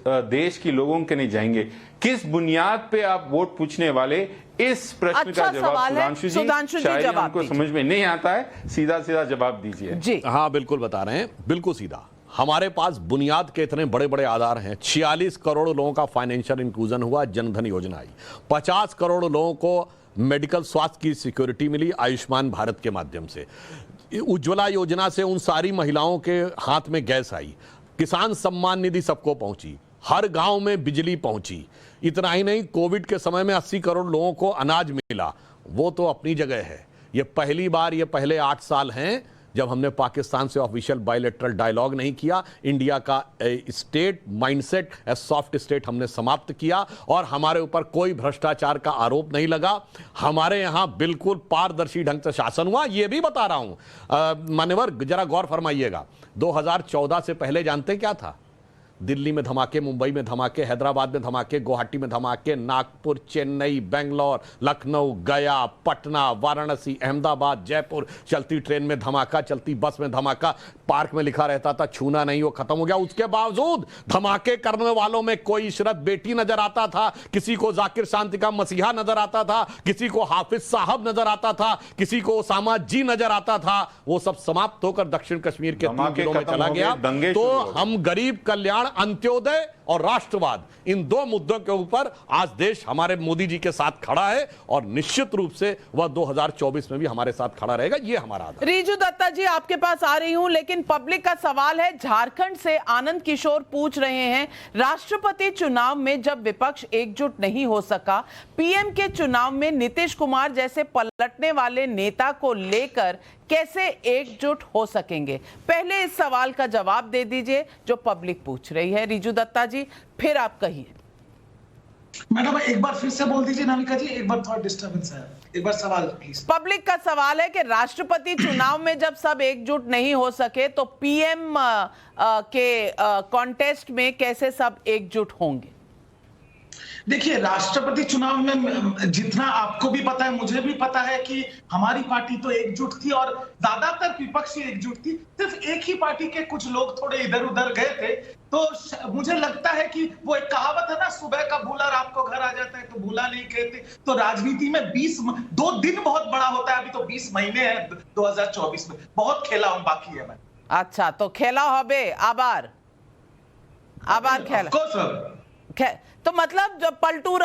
देश के लोगों के नहीं जाएंगे। किस बुनियाद पे आप वोट पूछने वाले, इस प्रश्न का जवाब सुधांशु जी शायद हमको समझ में नहीं आता है, सीधा सीधा जवाब दीजिए। जी हाँ, बिल्कुल बता रहे हैं, बिल्कुल सीधा। हमारे पास बुनियाद के इतने बड़े बड़े आधार हैं। 46 करोड़ लोगों का फाइनेंशियल इंक्लूजन हुआ, जनधन योजना आई। 50 करोड़ लोगों को मेडिकल स्वास्थ्य की सिक्योरिटी मिली आयुष्मान भारत के माध्यम से। उज्ज्वला योजना से उन सारी महिलाओं के हाथ में गैस आई। किसान सम्मान निधि सबको पहुंची, हर गांव में बिजली पहुंची। इतना ही नहीं, कोविड के समय में 80 करोड़ लोगों को अनाज मिला, वो तो अपनी जगह है। ये पहली बार, ये पहले 8 साल हैं जब हमने पाकिस्तान से ऑफिशियल बायलैटरल डायलॉग नहीं किया। इंडिया का स्टेट माइंडसेट, सॉफ्ट स्टेट हमने समाप्त किया और हमारे ऊपर कोई भ्रष्टाचार का आरोप नहीं लगा। हमारे यहां बिल्कुल पारदर्शी ढंग से शासन हुआ। यह भी बता रहा हूं मान्यवर, जरा गौर फरमाइएगा, 2014 से पहले जानते क्या था? दिल्ली में धमाके, मुंबई में धमाके, हैदराबाद में धमाके, गुवाहाटी में धमाके, नागपुर, चेन्नई, बेंगलोर, लखनऊ, गया, पटना, वाराणसी, अहमदाबाद, जयपुर, चलती ट्रेन में धमाका, चलती बस में धमाका। पार्क में लिखा रहता था छूना नहीं, वो खत्म हो गया। उसके बावजूद धमाके करने वालों में कोई इशरत बेटी नजर आता था, किसी को जाकिर शांति का मसीहा नजर आता था, किसी को हाफिज साहब नजर आता था, किसी को ओसामा जी नजर आता था। वो सब समाप्त होकर दक्षिण कश्मीर के 3 जिलों में चला गया। तो हम गरीब कल्याण, अंत्योदय और राष्ट्रवाद, इन 2 मुद्दों के ऊपर आज देश हमारे मोदी जी के साथ खड़ा है और निश्चित रूप से वह 2024 में भी हमारे साथ खड़ा रहेगा। ये हमारा आधार। रिजू दत्ता जी, आपके पास आ रही हूं, लेकिन पब्लिक का सवाल है। झारखंड से आनंद किशोर पूछ रहे हैं, राष्ट्रपति चुनाव में जब विपक्ष एकजुट नहीं हो सका, पीएम के चुनाव में नीतीश कुमार जैसे पलटने वाले नेता को लेकर कैसे एकजुट हो सकेंगे? पहले इस सवाल का जवाब दे दीजिए जो पब्लिक पूछ रही है। रिजू दत्ता जी, फिर आप कहिए। मैडम एक बार फिर से बोल दीजिए नाविका जी, एक बार थोड़ा डिस्टर्बेंस है, एक बार सवाल प्लीज। पब्लिक का सवाल है कि राष्ट्रपति चुनाव में जब सब एकजुट नहीं हो सके तो पीएम के कॉन्टेस्ट में कैसे सब एकजुट होंगे? देखिए, राष्ट्रपति चुनाव में जितना आपको भी पता है, मुझे भी पता है कि हमारी पार्टी तो एकजुट थी और ज्यादातर विपक्षी एकजुट थी। सिर्फ एक ही पार्टी के कुछ लोग थोड़े इधर उधर गए थे। तो मुझे लगता है कि वो एक कहावत है ना, सुबह का भूला रात को घर आ जाता है, तो भूला नहीं कहते। तो राजनीति में 2 दिन बहुत बड़ा होता है। अभी तो 20 महीने हैं 2024 में, बहुत खेला हूं, बाकी है मैं। अच्छा, तो खेला होबे आबार खेला तो मतलब जब पलटू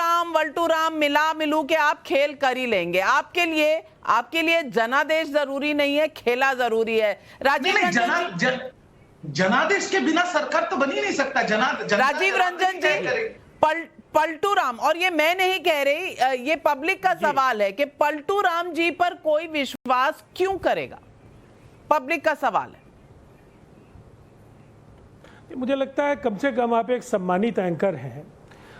राम मिला मिलू के आप खेल कर ही लेंगे। आपके लिए जनादेश जरूरी नहीं है, खेला जरूरी है। राजीव रंजन, जनादेश के बिना सरकार तो बन ही नहीं सकता। राजीव रंजन जी, पलटू राम, और ये मैं नहीं कह रही, ये पब्लिक का सवाल है कि पलटू राम जी पर कोई विश्वास क्यों करेगा? पब्लिक का सवाल है। मुझे लगता है कम से कम आप एक सम्मानित एंकर हैं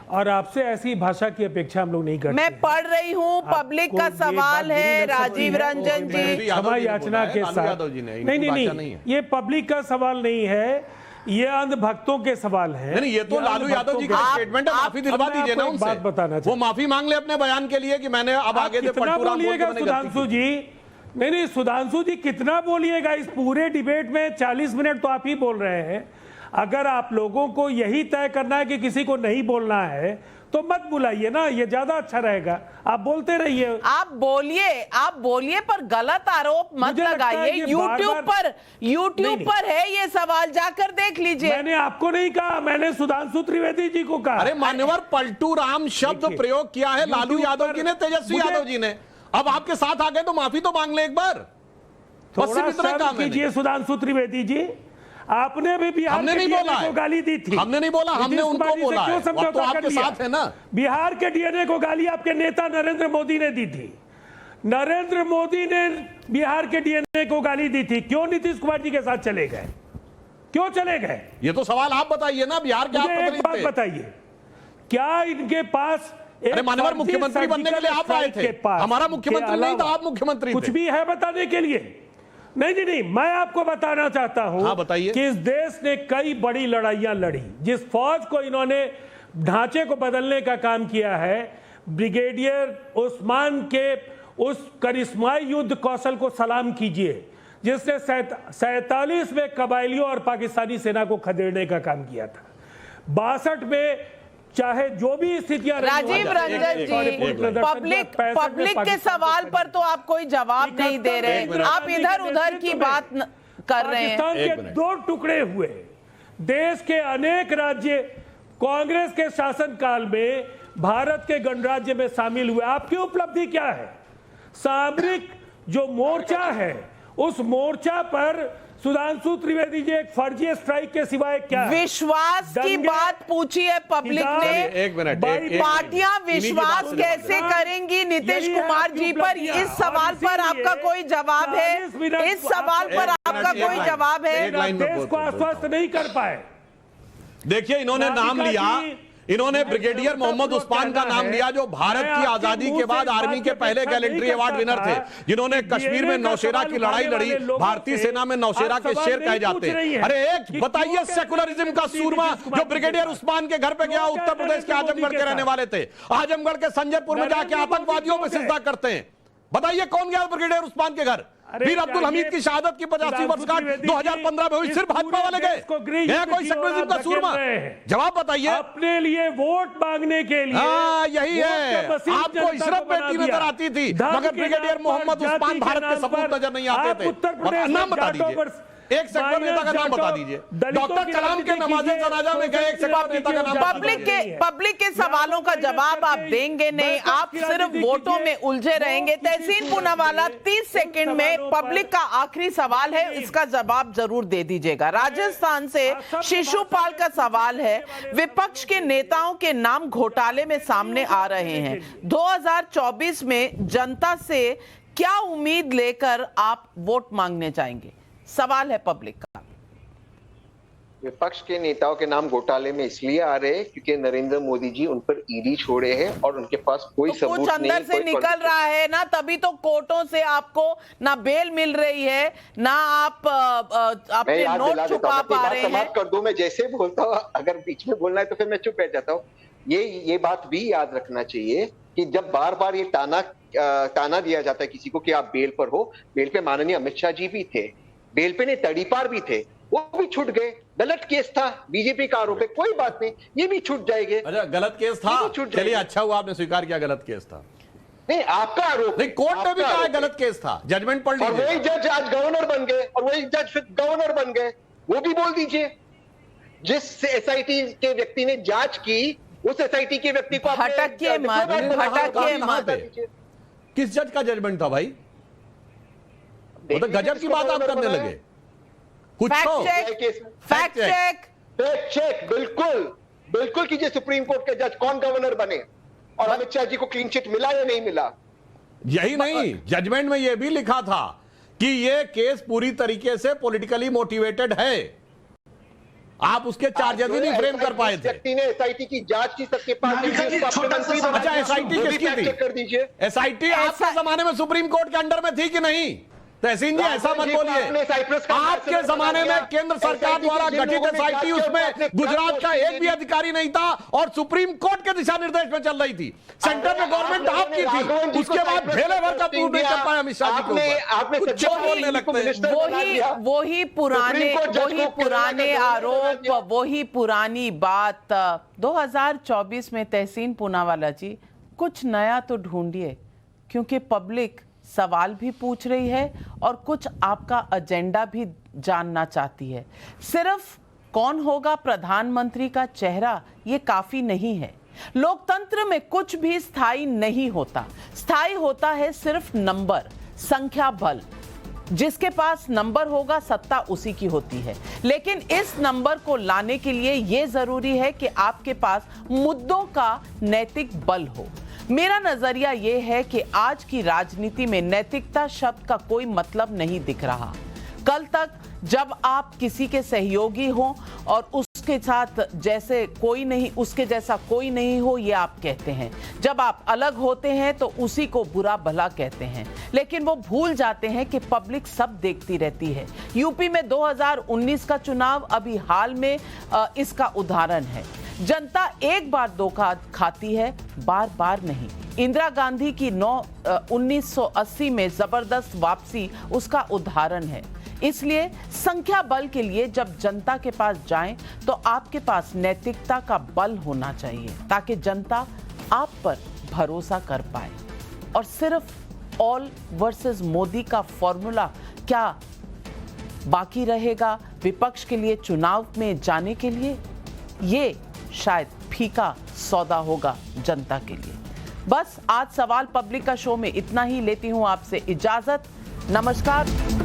और आपसे ऐसी भाषा की अपेक्षा हम लोग नहीं करते। मैं पढ़ रही हूँ, पब्लिक का सवाल है। राजीव रंजन जी, क्षमा याचना के साथ, नहीं, ये पब्लिक का सवाल नहीं है, ये अंधभक्तों के सवाल है। नहीं, ये तो लालू यादव जी का स्टेटमेंट है। माफी दिलवा दीजिए ना उनसे। बात बताना वो माफी मांग ले अपने बयान के लिए कि मैंने अब आगे से कितना बोलिएगा सुधांशु जी? नहीं, सुधांशु जी कितना बोलिएगा? इस पूरे डिबेट में 40 मिनट तो आप ही बोल रहे हैं। अगर आप लोगों को यही तय करना है कि किसी को नहीं बोलना है तो मत बुलाइए ना, ये ज्यादा अच्छा रहेगा। आप बोलते रहिए, आप बोलिए पर गलत आरोप मत लगाइए। यूट्यूब पर है ये सवाल, जाकर देख लीजिए। मैंने आपको नहीं कहा, मैंने सुधांशु त्रिवेदी जी को कहा। अरे मान्यवर, पलटू राम शब्द प्रयोग किया है लालू यादव जी ने, तेजस्वी यादव जी ने। अब आपके साथ आ गए तो माफी तो मांग ले एक बार। थोड़ा शर्म कीजिए सुधांशु त्रिवेदी जी। आपने भी बिहार के डीएनए को गाली दी थी। हमने नहीं बोला, हमने उनको बोला है। तो आपके साथ है ना। बिहार के डीएनए को गाली आपके नेता नरेंद्र मोदी ने दी थी। नरेंद्र मोदी ने बिहार के डीएनए को गाली दी थी। क्यों नीतीश कुमार जी के साथ चले गए? क्यों चले गए? ये तो सवाल आप बताइए ना। बिहार के एक बात बताइए, क्या इनके पास मानवर मुख्यमंत्री बनने के लिए आप आए थे? हमारा मुख्यमंत्री नहीं था, आप मुख्यमंत्री थे। कुछ भी है बताने के लिए? नहीं, मैं आपको बताना चाहता हूं। हाँ, बताइए। कि इस देश ने कई बड़ी लड़ाइयां लड़ी। जिस फौज को इन्होंने ढांचे को बदलने का काम किया है, ब्रिगेडियर उस्मान के उस करिश्माई युद्ध कौशल को सलाम कीजिए। जिसने 47 में कबायलियों और पाकिस्तानी सेना को खदेड़ने का काम किया था। 62 में चाहे जो भी स्थितियां राजीव रंजन जी, पब्लिक के सवाल पर तो आप कोई जवाब नहीं दे रहे, आप इधर उधर की बात कर रहे हैं। पाकिस्तान के 2 टुकड़े हुए देश के अनेक राज्य कांग्रेस के शासनकाल में भारत के गणराज्य में शामिल हुए। आपकी उपलब्धि क्या है? सामरिक जो मोर्चा है, उस मोर्चा पर सुधांशु त्रिवेदी जी एक फर्जी स्ट्राइक के सिवाय क्या है? विश्वास की बात पूछी है पब्लिक ने। एक मिनट, पार्टियां विश्वास कैसे करेंगी नीतीश कुमार जी पर? इस सवाल पर आपका कोई जवाब है? इस सवाल पर आपका कोई जवाब है? देश को आश्वस्त नहीं कर पाए। देखिए, इन्होंने नाम लिया, इन्होंने ब्रिगेडियर मोहम्मद उस्मान का नाम लिया, जो भारत की आजादी के बाद आर्मी के पहले गैलेंट्री अवार्ड विनर थे, जिन्होंने कश्मीर में नौशेरा की लड़ाई लड़ी। भारतीय सेना में नौशेरा के शेर कहे जाते हैं। अरे एक बताइए सेकुलरिज्म का सूरमा जो ब्रिगेडियर उस्मान के घर पे गया, उत्तर प्रदेश के आजमगढ़ के रहने वाले थे, आजमगढ़ के संजयपुर में जाके आतंकवादियों में सिजदा करते हैं। बताइए कौन गया ब्रिगेडियर उस्मान के घर? वीर अब्दुल हमीद की शहादत की 85वीं वर्षगांठ 2015 में हुई, सिर्फ भाजपा वाले गए? कोई सेकुलरिज्म का सूरमा? जवाब बताइए। अपने लिए वोट मांगने के लिए। हाँ, यही है। आपको इशरत बेटी नजर आती थी, मगर ब्रिगेडियर मोहम्मद उस्मान भारत के सपूत नजर नहीं आते थे। और नाम बता दीजिए, एक सेक्टर नेता का नाम बता दीजिए। डॉक्टर कलाम के नमाज़े जनाजा में गए एक सेक्टर नेता का नाम। पब्लिक के सवालों का जवाब आप देंगे नहीं, आप सिर्फ वोटों में उलझे रहेंगे। तहसीन पूनावाला 30 सेकंड में पब्लिक का आखिरी सवाल है, इसका जवाब जरूर दे दीजिएगा। राजस्थान से शिशुपाल का सवाल है, विपक्ष के नेताओं के नाम घोटाले में सामने आ रहे हैं। 2024 में जनता से क्या उम्मीद लेकर आप वोट मांगने जाएंगे? सवाल है पब्लिक का। विपक्ष के नेताओं के नाम घोटाले में इसलिए आ रहे हैं क्योंकि नरेंद्र मोदी जी उन पर ईडी छोड़े हैं और उनके पास कोई सबूत नहीं। कुछ अंदर से निकल रहा है ना, तभी तो कोर्टों से आपको ना बेल मिल रही है, ना आप अपने नोट छुपा पा रहे हैं। समाप्त कर दूं, मैं जैसे बोलता हूँ, अगर बीच में बोलना है तो फिर मैं चुप बैठ जाता हूँ। ये बात भी याद रखना चाहिए कि जब बार बार ये ताना दिया जाता है किसी को कि आप बेल पर हो, बेल पे माननीय अमित शाह जी भी थे, बेल पे ने तड़ीपार भी थे, वो भी छूट गए। गलत केस था, बीजेपी का आरोप है, कोई बात नहीं, ये भी छूट जाएंगे। अच्छा, गलत केस था, चलिए अच्छा हुआ आपने स्वीकार किया गलत केस था। नहीं, आपका आरोप नहीं, कोर्ट ने भी कहा गलत केस था, जजमेंट पढ़ लीजिए। और वही जज आज गवर्नर बन गए, और वही जज फिर गवर्नर बन गए, वो भी बोल दीजिए। जिस एसआईटी के व्यक्ति ने जांच की, उस एसआईटी के व्यक्ति को भटकिए मत। किस जज का जजमेंट था भाई? वो तो गजब की बात आप करने लगे। कुछ फैक्ट चेक बिल्कुल कीजिए। सुप्रीम कोर्ट के जज कौन गवर्नर बने और अमित शाह जी को क्लीन चिट मिला या नहीं मिला? यही नहीं, जजमेंट में यह भी लिखा था कि यह केस पूरी तरीके से पॉलिटिकली मोटिवेटेड है। आप उसके चार्जेस ही नहीं फ्रेम कर पाए थे। व्यक्ति ने एसआईटी की जांच की, सबके पास अच्छा, एसआईटी किसकी थी? कर दीजिए। एसआईटी आपके जमाने में सुप्रीम कोर्ट के अंडर में थी कि नहीं? तहसीन जी ऐसा मत बोलिए। आपके जमाने में केंद्र सरकार द्वारा गठित एसआईटी, उसमें गुजरात का एक भी अधिकारी नहीं था और सुप्रीम कोर्ट के दिशा निर्देश में चल रही थी। सेंटर में गवर्नमेंट आपकी थी, उसके बाद झेले भर का प्रूव नहीं कर पाया अमित शाह जी के ऊपर। कुछ बोलने लगते हैं। वही पुराने आरोप, वही पुरानी बात। 2024 में तहसीन पूनावाला जी, कुछ नया तो ढूंढिए, क्योंकि पब्लिक सवाल भी पूछ रही है और कुछ आपका एजेंडा भी जानना चाहती है। सिर्फ कौन होगा प्रधानमंत्री का चेहरा ये काफी नहीं है। लोकतंत्र में कुछ भी स्थायी नहीं होता, स्थायी होता है सिर्फ नंबर, संख्या बल। जिसके पास नंबर होगा सत्ता उसी की होती है। लेकिन इस नंबर को लाने के लिए यह जरूरी है कि आपके पास मुद्दों का नैतिक बल हो। मेरा नजरिया यह है कि आज की राजनीति में नैतिकता शब्द का कोई मतलब नहीं दिख रहा। कल तक जब आप किसी के सहयोगी हो और उसके साथ जैसे कोई नहीं, उसके जैसा कोई नहीं हो, ये आप कहते हैं। जब आप अलग होते हैं तो उसी को बुरा भला कहते हैं। लेकिन वो भूल जाते हैं कि पब्लिक सब देखती रहती है। यूपी में 2019 का चुनाव अभी हाल में इसका उदाहरण है। जनता एक बार धोखा खाती है, बार बार नहीं। इंदिरा गांधी की 1980 में जबरदस्त वापसी उसका उदाहरण है। इसलिए संख्या बल के लिए जब जनता के पास जाएं तो आपके पास नैतिकता का बल होना चाहिए ताकि जनता आप पर भरोसा कर पाए। और सिर्फ ऑल वर्सेस मोदी का फॉर्मूला क्या बाकी रहेगा विपक्ष के लिए चुनाव में जाने के लिए? ये शायद फीका सौदा होगा जनता के लिए। बस आज सवाल पब्लिक का शो में इतना ही। लेती हूं आपसे इजाजत। नमस्कार।